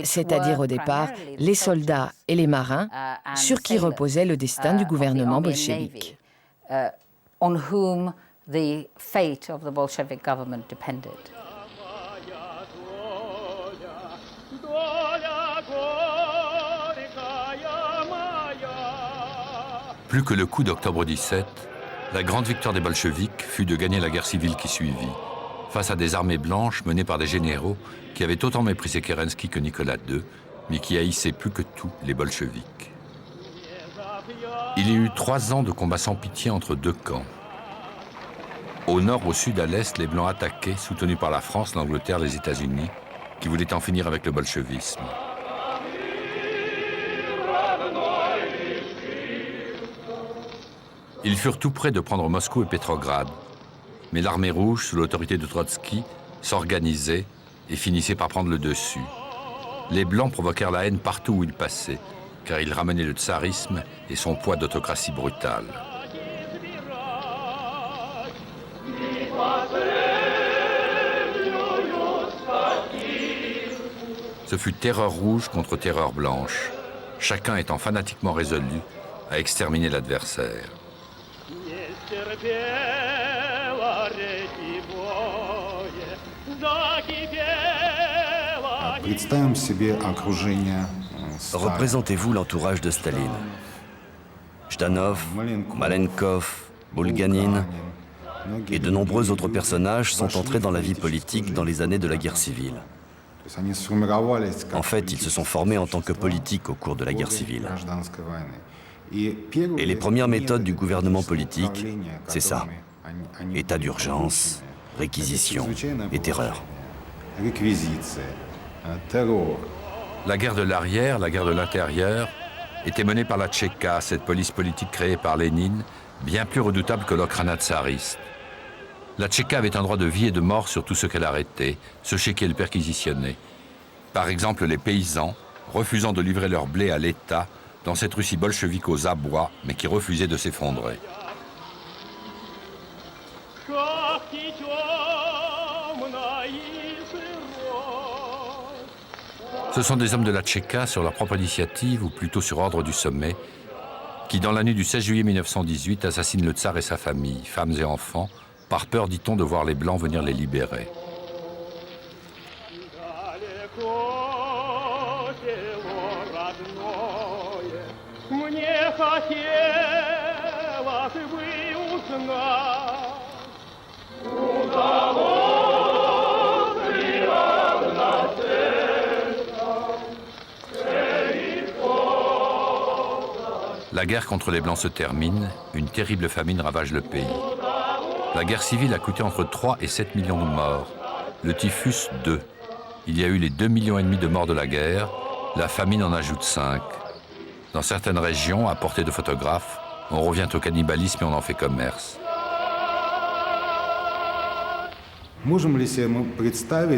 Speaker 6: C'est-à-dire au départ les soldats et les marins sur qui reposait le destin du gouvernement bolchevique.
Speaker 2: Plus que le coup d'octobre 17, la grande victoire des bolcheviks fut de gagner la guerre civile qui suivit, face à des armées blanches menées par des généraux qui avaient autant méprisé Kerensky que Nicolas II, mais qui haïssaient plus que tout les bolcheviks. Il y a eu 3 ans de combats sans pitié entre 2 camps. Au nord, au sud, à l'est, les Blancs attaquaient, soutenus par la France, l'Angleterre, les États-Unis, qui voulaient en finir avec le bolchevisme. Ils furent tout près de prendre Moscou et Pétrograd, mais l'armée rouge, sous l'autorité de Trotsky, s'organisait et finissait par prendre le dessus. Les Blancs provoquèrent la haine partout où ils passaient, car ils ramenaient le tsarisme et son poids d'autocratie brutale. Ce fut terreur rouge contre terreur blanche, chacun étant fanatiquement résolu à exterminer l'adversaire.
Speaker 13: Représentez-vous l'entourage de Staline. Jdanov, Malenkov, Bulganin et de nombreux autres personnages sont entrés dans la vie politique dans les années de la guerre civile. En fait, ils se sont formés en tant que politiques au cours de la guerre civile. Et les premières méthodes du gouvernement politique, c'est ça. État d'urgence, réquisition et terreur.
Speaker 2: La guerre de l'arrière, la guerre de l'intérieur, était menée par la Tchéka, cette police politique créée par Lénine, bien plus redoutable que l'Okhrana tsariste. La Tchéka avait un droit de vie et de mort sur tout ce qu'elle arrêtait, ceux chez qui elle perquisitionnait. Par exemple, les paysans, refusant de livrer leur blé à l'État, dans cette Russie bolchevique aux abois, mais qui refusait de s'effondrer. Ce sont des hommes de la Tchéka, sur leur propre initiative, ou plutôt sur ordre du sommet, qui, dans la nuit du 16 juillet 1918, assassinent le tsar et sa famille, femmes et enfants, par peur, dit-on, de voir les Blancs venir les libérer. La guerre contre les Blancs se termine, une terrible famine ravage le pays. La guerre civile a coûté entre 3 et 7 millions de morts. Le typhus, 2. Il y a eu les 2,5 millions de morts de la guerre. La famine en ajoute 5. Dans certaines régions, à portée de photographes, on revient au cannibalisme et on en fait commerce.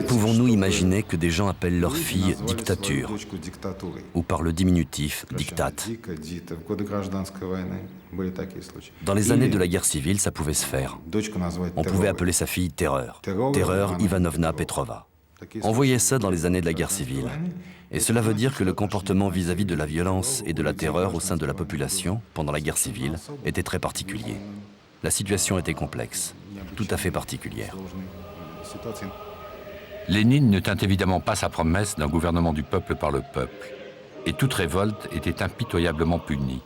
Speaker 13: Pouvons-nous imaginer que des gens appellent leur fille dictature ou par le diminutif diktat? Dans les années de la guerre civile, ça pouvait se faire. On pouvait appeler sa fille Terreur. Terreur Ivanovna Petrova. On voyait ça dans les années de la guerre civile. Et cela veut dire que le comportement vis-à-vis de la violence et de la terreur au sein de la population pendant la guerre civile était très particulier. La situation était complexe, tout à fait particulière.
Speaker 2: Lénine ne tint évidemment pas sa promesse d'un gouvernement du peuple par le peuple. Et toute révolte était impitoyablement punie.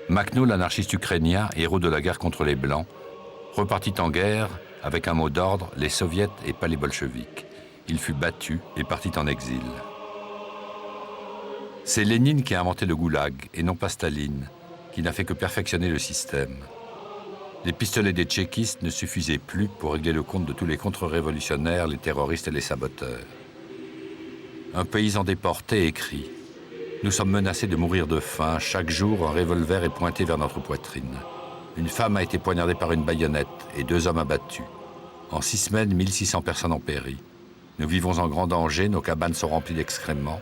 Speaker 2: Makhno, l'anarchiste ukrainien, héros de la guerre contre les Blancs, repartit en guerre avec un mot d'ordre, les soviets et pas les bolcheviks. Il fut battu et partit en exil. C'est Lénine qui a inventé le goulag, et non pas Staline, qui n'a fait que perfectionner le système. Les pistolets des tchéquistes ne suffisaient plus pour régler le compte de tous les contre-révolutionnaires, les terroristes et les saboteurs. Un paysan déporté écrit « Nous sommes menacés de mourir de faim. Chaque jour, un revolver est pointé vers notre poitrine. Une femme a été poignardée par une baïonnette et 2 hommes abattus. En 6 semaines, 1600 personnes ont péri. Nous vivons en grand danger, nos cabanes sont remplies d'excréments.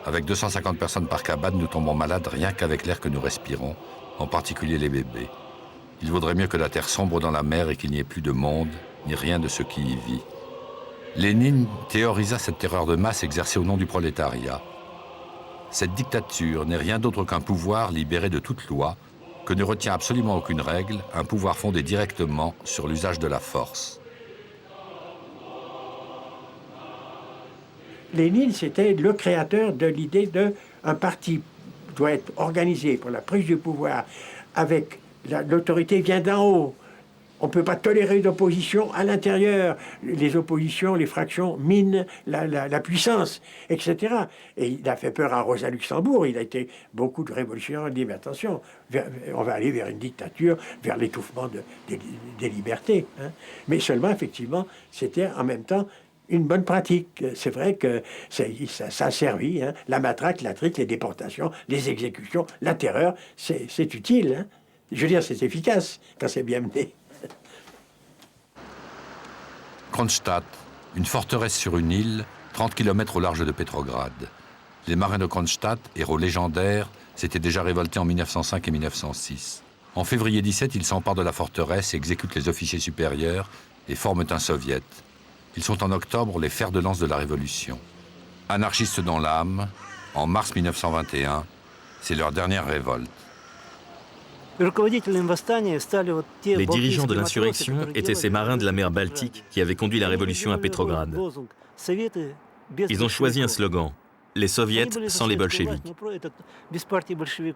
Speaker 2: Avec 250 personnes par cabane, nous tombons malades rien qu'avec l'air que nous respirons, en particulier les bébés. Il vaudrait mieux que la terre sombre dans la mer et qu'il n'y ait plus de monde, ni rien de ce qui y vit. » Lénine théorisa cette terreur de masse exercée au nom du prolétariat. Cette dictature n'est rien d'autre qu'un pouvoir libéré de toute loi, que ne retient absolument aucune règle, un pouvoir fondé directement sur l'usage de la force.
Speaker 11: Lénine, c'était le créateur de l'idée d'un parti doit être organisé pour la prise du pouvoir avec l'autorité vient d'en haut. On ne peut pas tolérer d'opposition à l'intérieur. Les oppositions, les fractions minent la puissance, etc. Et il a fait peur à Rosa Luxembourg. Il a été beaucoup de révolutionnaires dit, mais attention, on va aller vers une dictature, vers l'étouffement des libertés. Hein. Mais seulement, effectivement, c'était en même temps une bonne pratique. C'est vrai que ça a servi. Hein. La matraque, la trique, les déportations, les exécutions, la terreur, c'est utile. Hein. Je veux dire, c'est efficace quand c'est bien mené.
Speaker 2: Kronstadt, une forteresse sur une île, 30 km au large de Petrograd. Les marins de Kronstadt, héros légendaires, s'étaient déjà révoltés en 1905 et 1906. En février 17, ils s'emparent de la forteresse, exécutent les officiers supérieurs et forment un soviet. Ils sont en octobre les fers de lance de la Révolution. Anarchistes dans l'âme, en mars 1921, c'est leur dernière révolte.
Speaker 12: Les dirigeants de l'insurrection étaient ces marins de la mer Baltique qui avaient conduit la révolution à Petrograd. Ils ont choisi un slogan « Les soviets sans les bolcheviks ».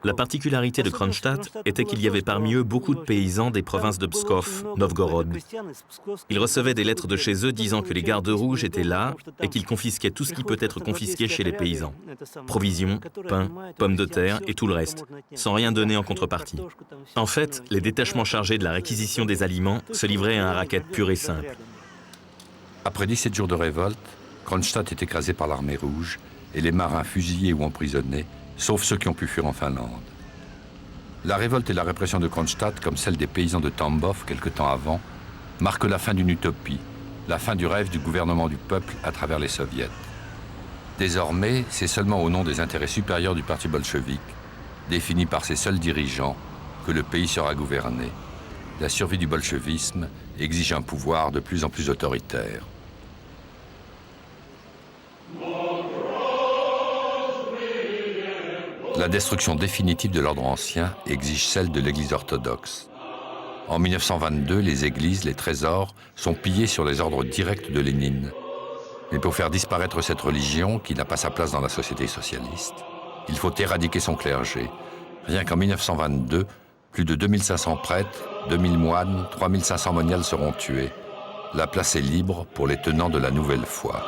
Speaker 12: La particularité de Kronstadt était qu'il y avait parmi eux beaucoup de paysans des provinces de Pskov, Novgorod. Ils recevaient des lettres de chez eux disant que les gardes rouges étaient là et qu'ils confisquaient tout ce qui peut être confisqué chez les paysans. Provisions, pain, pommes de terre et tout le reste, sans rien donner en contrepartie. En fait, les détachements chargés de la réquisition des aliments se livraient à un racket pur et simple.
Speaker 2: Après 17 jours de révolte, Kronstadt est écrasé par l'armée rouge et les marins fusillés ou emprisonnés, sauf ceux qui ont pu fuir en Finlande. La révolte et la répression de Kronstadt, comme celle des paysans de Tambov quelque temps avant, marquent la fin d'une utopie, la fin du rêve du gouvernement du peuple à travers les soviets. Désormais, c'est seulement au nom des intérêts supérieurs du parti bolchevique, défini par ses seuls dirigeants, que le pays sera gouverné. La survie du bolchevisme exige un pouvoir de plus en plus autoritaire. La destruction définitive de l'ordre ancien exige celle de l'Église orthodoxe. En 1922, les églises, les trésors, sont pillés sur les ordres directs de Lénine. Mais pour faire disparaître cette religion, qui n'a pas sa place dans la société socialiste, il faut éradiquer son clergé. Rien qu'en 1922, plus de 2500 prêtres, 2000 moines, 3500 moniales seront tués. La place est libre pour les tenants de la nouvelle foi.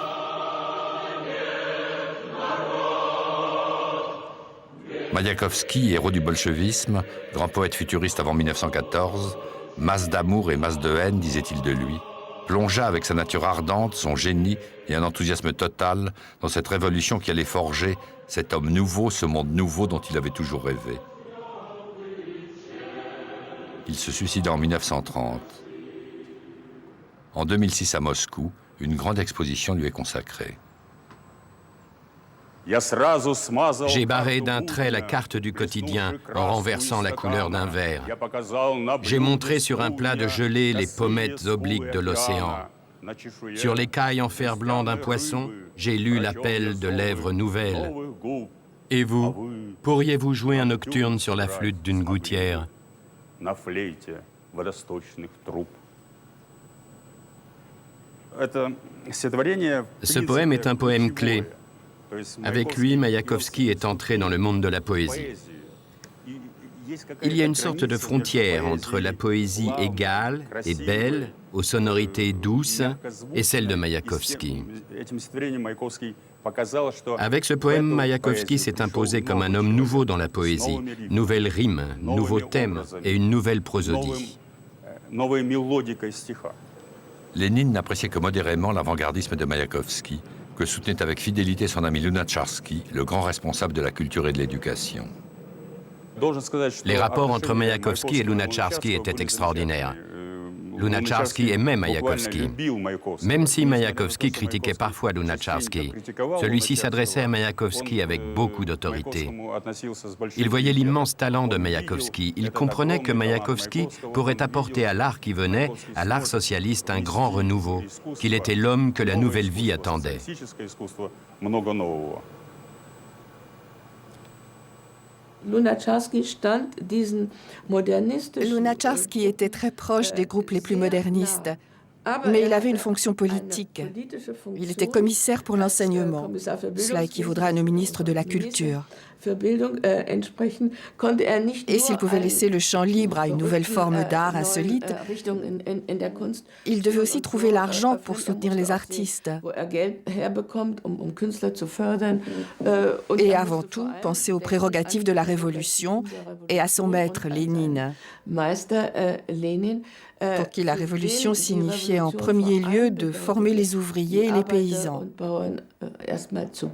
Speaker 2: Maïakovski, héros du bolchevisme, grand poète futuriste avant 1914, masse d'amour et masse de haine, disait-il de lui, plongea avec sa nature ardente, son génie et un enthousiasme total dans cette révolution qui allait forger cet homme nouveau, ce monde nouveau dont il avait toujours rêvé. Il se suicida en 1930. En 2006 à Moscou, une grande exposition lui est consacrée.
Speaker 1: J'ai barré d'un trait la carte du quotidien en renversant la couleur d'un verre. J'ai montré sur un plat de gelée les pommettes obliques de l'océan. Sur l'écaille en fer blanc d'un poisson, j'ai lu l'appel de lèvres nouvelles. Et vous, pourriez-vous jouer un nocturne sur la flûte d'une gouttière? Ce poème est un poème clé. Avec lui, Maïakovski est entré dans le monde de la poésie. Il y a une sorte de frontière entre la poésie égale et belle, aux sonorités douces, et celle de Maïakovski. Avec ce poème, Maïakovski s'est imposé comme un homme nouveau dans la poésie. Nouvelle rime, nouveau thème et une nouvelle prosodie.
Speaker 2: Lénine n'appréciait que modérément l'avant-gardisme de Maïakovski, que soutenait avec fidélité son ami Lunacharsky, le grand responsable de la culture et de l'éducation.
Speaker 1: Les rapports entre Maïakovski et Lunacharsky étaient extraordinaires. Lunacharsky aimait Maïakovski. Même si Maïakovski critiquait parfois Lunacharsky, celui-ci s'adressait à Maïakovski avec beaucoup d'autorité. Il voyait l'immense talent de Maïakovski. Il comprenait que Maïakovski pourrait apporter à l'art qui venait, à l'art socialiste, un grand renouveau, qu'il était l'homme que la nouvelle vie attendait.
Speaker 10: Lunacharsky était très proche des groupes les plus modernistes, mais il avait une fonction politique. Il était commissaire pour l'enseignement. Cela équivaudra à nos ministres de la Culture. Et s'il pouvait laisser le champ libre à une nouvelle forme d'art insolite, il devait aussi trouver l'argent pour soutenir les artistes. Et avant tout, penser aux prérogatives de la Révolution et à son maître, Lénine. Pour qui la révolution signifiait en premier lieu de former les ouvriers et les paysans.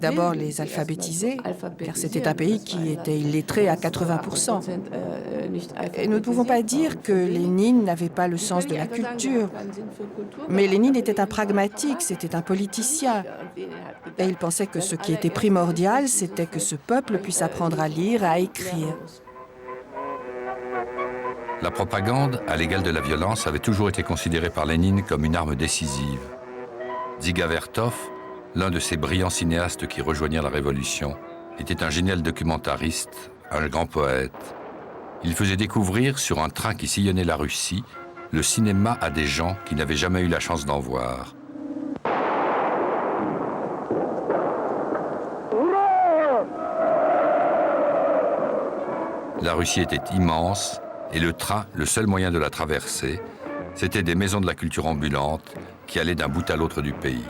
Speaker 10: D'abord les alphabétiser, car c'était un pays qui était illettré à 80%. Et nous ne pouvons pas dire que Lénine n'avait pas le sens de la culture. Mais Lénine était un pragmatique, c'était un politicien. Et il pensait que ce qui était primordial, c'était que ce peuple puisse apprendre à lire, à écrire.
Speaker 2: La propagande, à l'égal de la violence, avait toujours été considérée par Lénine comme une arme décisive. Dziga Vertov, l'un de ces brillants cinéastes qui rejoignirent la Révolution, était un génial documentariste, un grand poète. Il faisait découvrir, sur un train qui sillonnait la Russie, le cinéma à des gens qui n'avaient jamais eu la chance d'en voir. La Russie était immense, et le train, le seul moyen de la traverser, c'était des maisons de la culture ambulantes qui allaient d'un bout à l'autre du pays.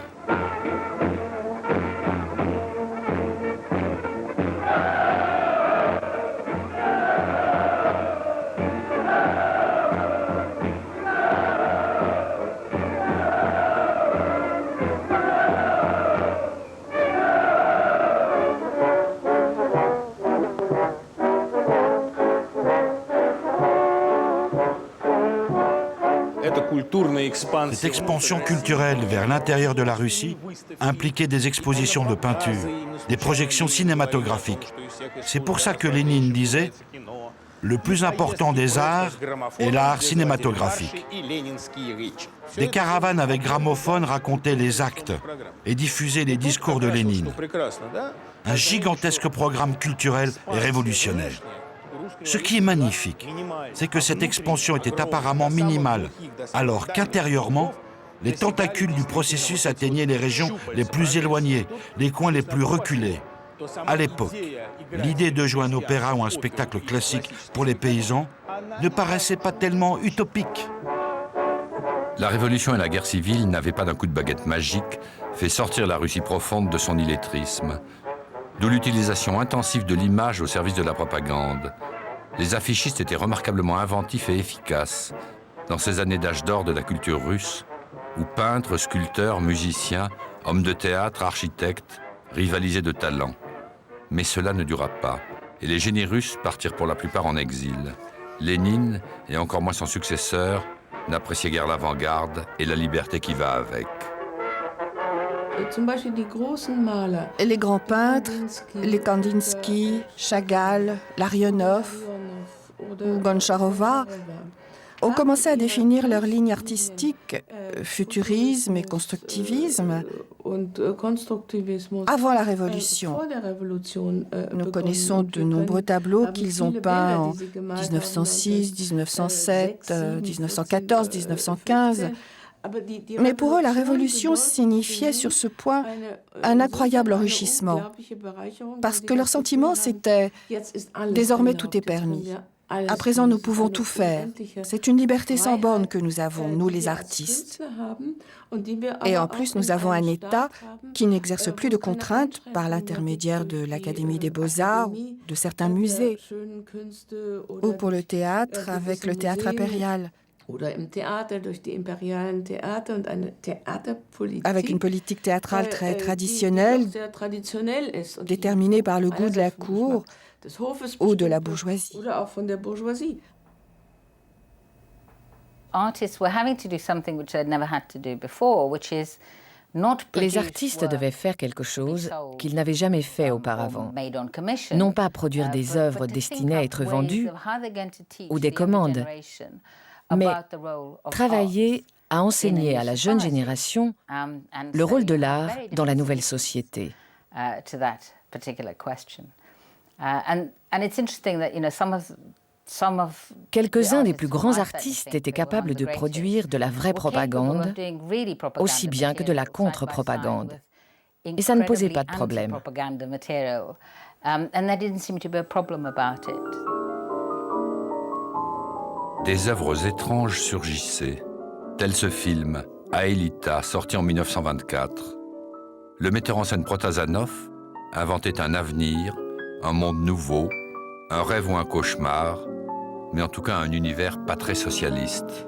Speaker 3: Cette expansion culturelle vers l'intérieur de la Russie impliquait des expositions de peinture, des projections cinématographiques. C'est pour ça que Lénine disait « Le plus important des arts est l'art cinématographique ». Des caravanes avec gramophone racontaient les actes et diffusaient les discours de Lénine. Un gigantesque programme culturel et révolutionnaire. Ce qui est magnifique, c'est que cette expansion était apparemment minimale, alors qu'intérieurement, les tentacules du processus atteignaient les régions les plus éloignées, les coins les plus reculés. À l'époque, l'idée de jouer un opéra ou un spectacle classique pour les paysans ne paraissait pas tellement utopique.
Speaker 2: La Révolution et la guerre civile n'avaient pas d'un coup de baguette magique fait sortir la Russie profonde de son illettrisme, d'où l'utilisation intensive de l'image au service de la propagande. Les affichistes étaient remarquablement inventifs et efficaces dans ces années d'âge d'or de la culture russe, où peintres, sculpteurs, musiciens, hommes de théâtre, architectes rivalisaient de talent. Mais cela ne dura pas, et les génies russes partirent pour la plupart en exil. Lénine, et encore moins son successeur, n'appréciait guère l'avant-garde et la liberté qui va avec.
Speaker 10: Les grands peintres, les Kandinsky, Chagall, Larionov ou Goncharova ont commencé à définir leur ligne artistique, futurisme et constructivisme, avant la Révolution. Nous connaissons de nombreux tableaux qu'ils ont peints en 1906, 1907, 1914, 1915. Mais pour eux, la Révolution signifiait sur ce point un incroyable enrichissement, parce que leur sentiment, c'était « désormais tout est permis ». À présent, nous pouvons tout faire. C'est une liberté sans borne que nous avons, nous les artistes. Et en plus, nous avons un État qui n'exerce plus de contraintes par l'intermédiaire de l'Académie des Beaux-Arts, de certains musées, ou pour le théâtre avec le théâtre impérial. Avec une politique théâtrale très traditionnelle, déterminée par le goût de la cour ou de la bourgeoisie.
Speaker 6: Les artistes devaient faire quelque chose qu'ils n'avaient jamais fait auparavant. Non pas produire des œuvres destinées à être vendues ou des commandes, mais travailler à enseigner à la jeune génération le rôle de l'art dans la nouvelle société. Quelques-uns des plus grands artistes étaient capables de produire de la vraie propagande, aussi bien que de la contre-propagande. Et ça ne posait pas de problème.
Speaker 2: Des œuvres étranges surgissaient, tel ce film, Aelita, sorti en 1924. Le metteur en scène Protazanov inventait un avenir, un monde nouveau, un rêve ou un cauchemar, mais en tout cas un univers pas très socialiste.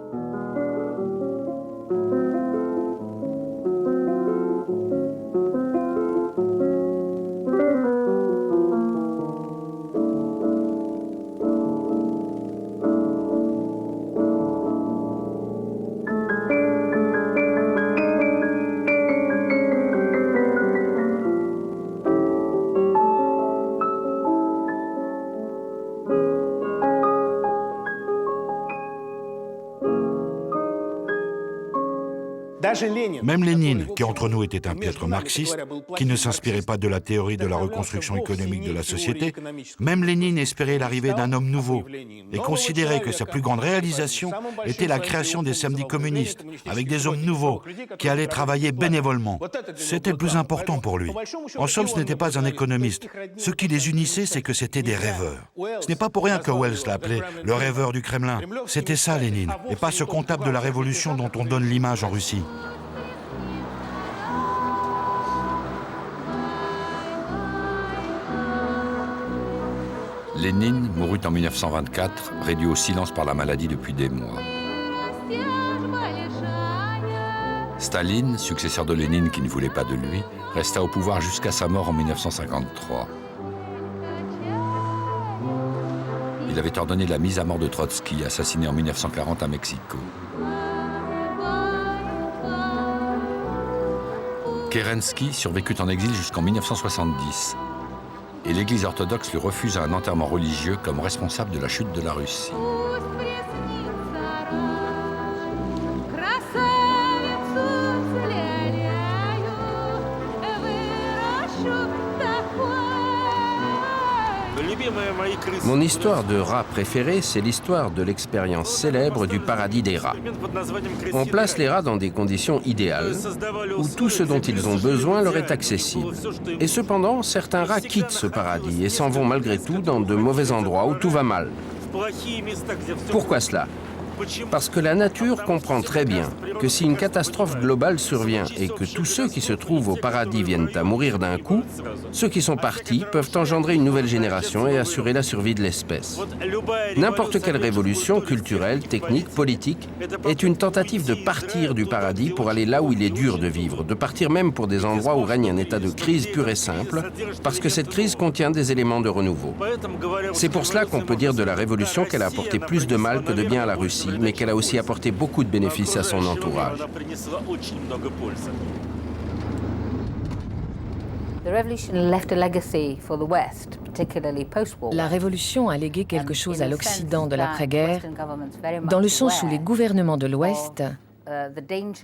Speaker 3: Même Lénine, qui entre nous était un piètre marxiste, qui ne s'inspirait pas de la théorie de la reconstruction économique de la société, même Lénine espérait l'arrivée d'un homme nouveau et considérait que sa plus grande réalisation était la création des samedis communistes, avec des hommes nouveaux qui allaient travailler bénévolement. C'était le plus important pour lui. En somme, ce n'était pas un économiste. Ce qui les unissait, c'est que c'était des rêveurs. Ce n'est pas pour rien que Wells l'appelait le rêveur du Kremlin. C'était ça, Lénine, et pas ce comptable de la Révolution dont on donne l'image en Russie.
Speaker 2: Lénine mourut en 1924, réduit au silence par la maladie depuis des mois. Staline, successeur de Lénine qui ne voulait pas de lui, resta au pouvoir jusqu'à sa mort en 1953. Il avait ordonné la mise à mort de Trotsky, assassiné en 1940 à Mexico. Kerensky survécut en exil jusqu'en 1970. Et l'Église orthodoxe lui refusa un enterrement religieux comme responsable de la chute de la Russie.
Speaker 8: Mon histoire de rat préférée, c'est l'histoire de l'expérience célèbre du paradis des rats. On place les rats dans des conditions idéales, où tout ce dont ils ont besoin leur est accessible. Et cependant, certains rats quittent ce paradis et s'en vont malgré tout dans de mauvais endroits où tout va mal. Pourquoi cela ? Parce que la nature comprend très bien que si une catastrophe globale survient et que tous ceux qui se trouvent au paradis viennent à mourir d'un coup, ceux qui sont partis peuvent engendrer une nouvelle génération et assurer la survie de l'espèce. N'importe quelle révolution culturelle, technique, politique est une tentative de partir du paradis pour aller là où il est dur de vivre, de partir même pour des endroits où règne un état de crise pur et simple, parce que cette crise contient des éléments de renouveau. C'est pour cela qu'on peut dire de la révolution qu'elle a apporté plus de mal que de bien à la Russie, mais qu'elle a aussi apporté beaucoup de bénéfices à son entourage.
Speaker 6: La Révolution a légué quelque chose à l'Occident de l'après-guerre, dans le sens où les gouvernements de l'Ouest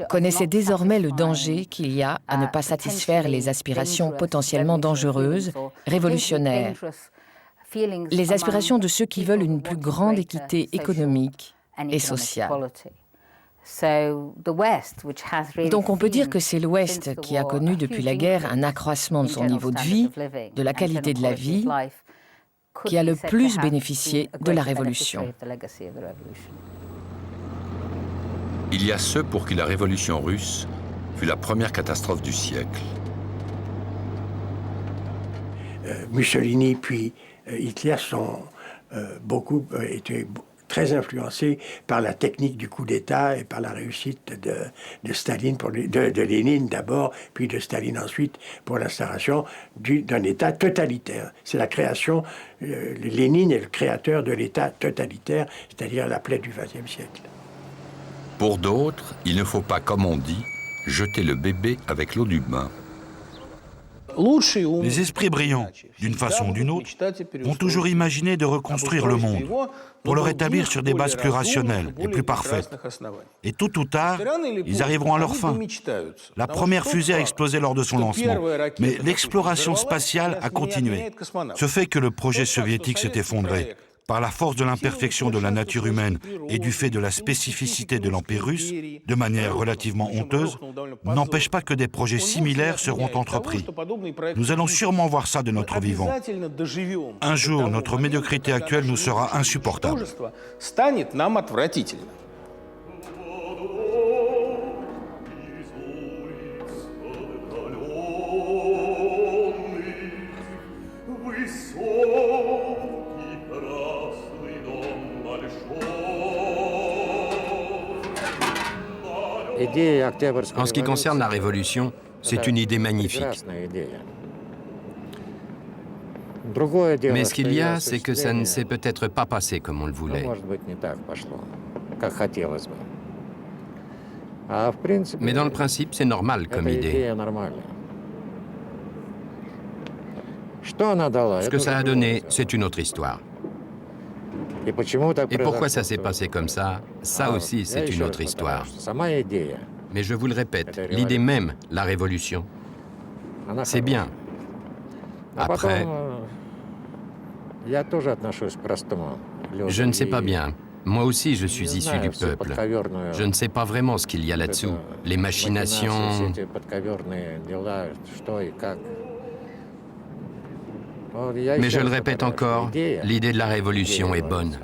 Speaker 6: connaissaient désormais le danger qu'il y a à ne pas satisfaire les aspirations potentiellement dangereuses, révolutionnaires, les aspirations de ceux qui veulent une plus grande équité économique et sociale. Donc on peut dire que c'est l'Ouest qui a connu depuis la guerre un accroissement de son niveau de vie, de la qualité de la vie, qui a le plus bénéficié de la Révolution.
Speaker 2: Il y a ceux pour qui la révolution russe fut la première catastrophe du siècle.
Speaker 11: Mussolini puis Hitler sont étaient très influencés par la technique du coup d'État et par la réussite de Staline, de Lénine d'abord, puis de Staline ensuite, pour l'instauration d'un État totalitaire. C'est la création, Lénine est le créateur de l'État totalitaire, c'est-à-dire la plaie du XXe siècle.
Speaker 2: Pour d'autres, il ne faut pas, comme on dit, jeter le bébé avec l'eau du bain.
Speaker 3: Les esprits brillants, d'une façon ou d'une autre, ont toujours imaginé de reconstruire le monde pour le rétablir sur des bases plus rationnelles et plus parfaites. Et tôt ou tard, ils arriveront à leur fin. La première fusée a explosé lors de son lancement, mais l'exploration spatiale a continué. Ce fait que le projet soviétique s'est effondré, par la force de l'imperfection de la nature humaine et du fait de la spécificité de l'Empire russe, de manière relativement honteuse, n'empêche pas que des projets similaires seront entrepris. Nous allons sûrement voir ça de notre vivant. Un jour, notre médiocrité actuelle nous sera insupportable.
Speaker 1: En ce qui concerne la Révolution, c'est une idée magnifique. Mais ce qu'il y a, c'est que ça ne s'est peut-être pas passé comme on le voulait. Mais dans le principe, c'est normal comme idée. Ce que ça a donné, c'est une autre histoire. Et pourquoi ça s'est passé comme ça aussi, c'est une autre histoire. Mais je vous le répète, l'idée même, la révolution, c'est bien. Après, je ne sais pas bien. Moi aussi, je suis issu du peuple. Je ne sais pas vraiment ce qu'il y a là-dessous. Les machinations... Mais je le répète encore, l'idée de la révolution est bonne.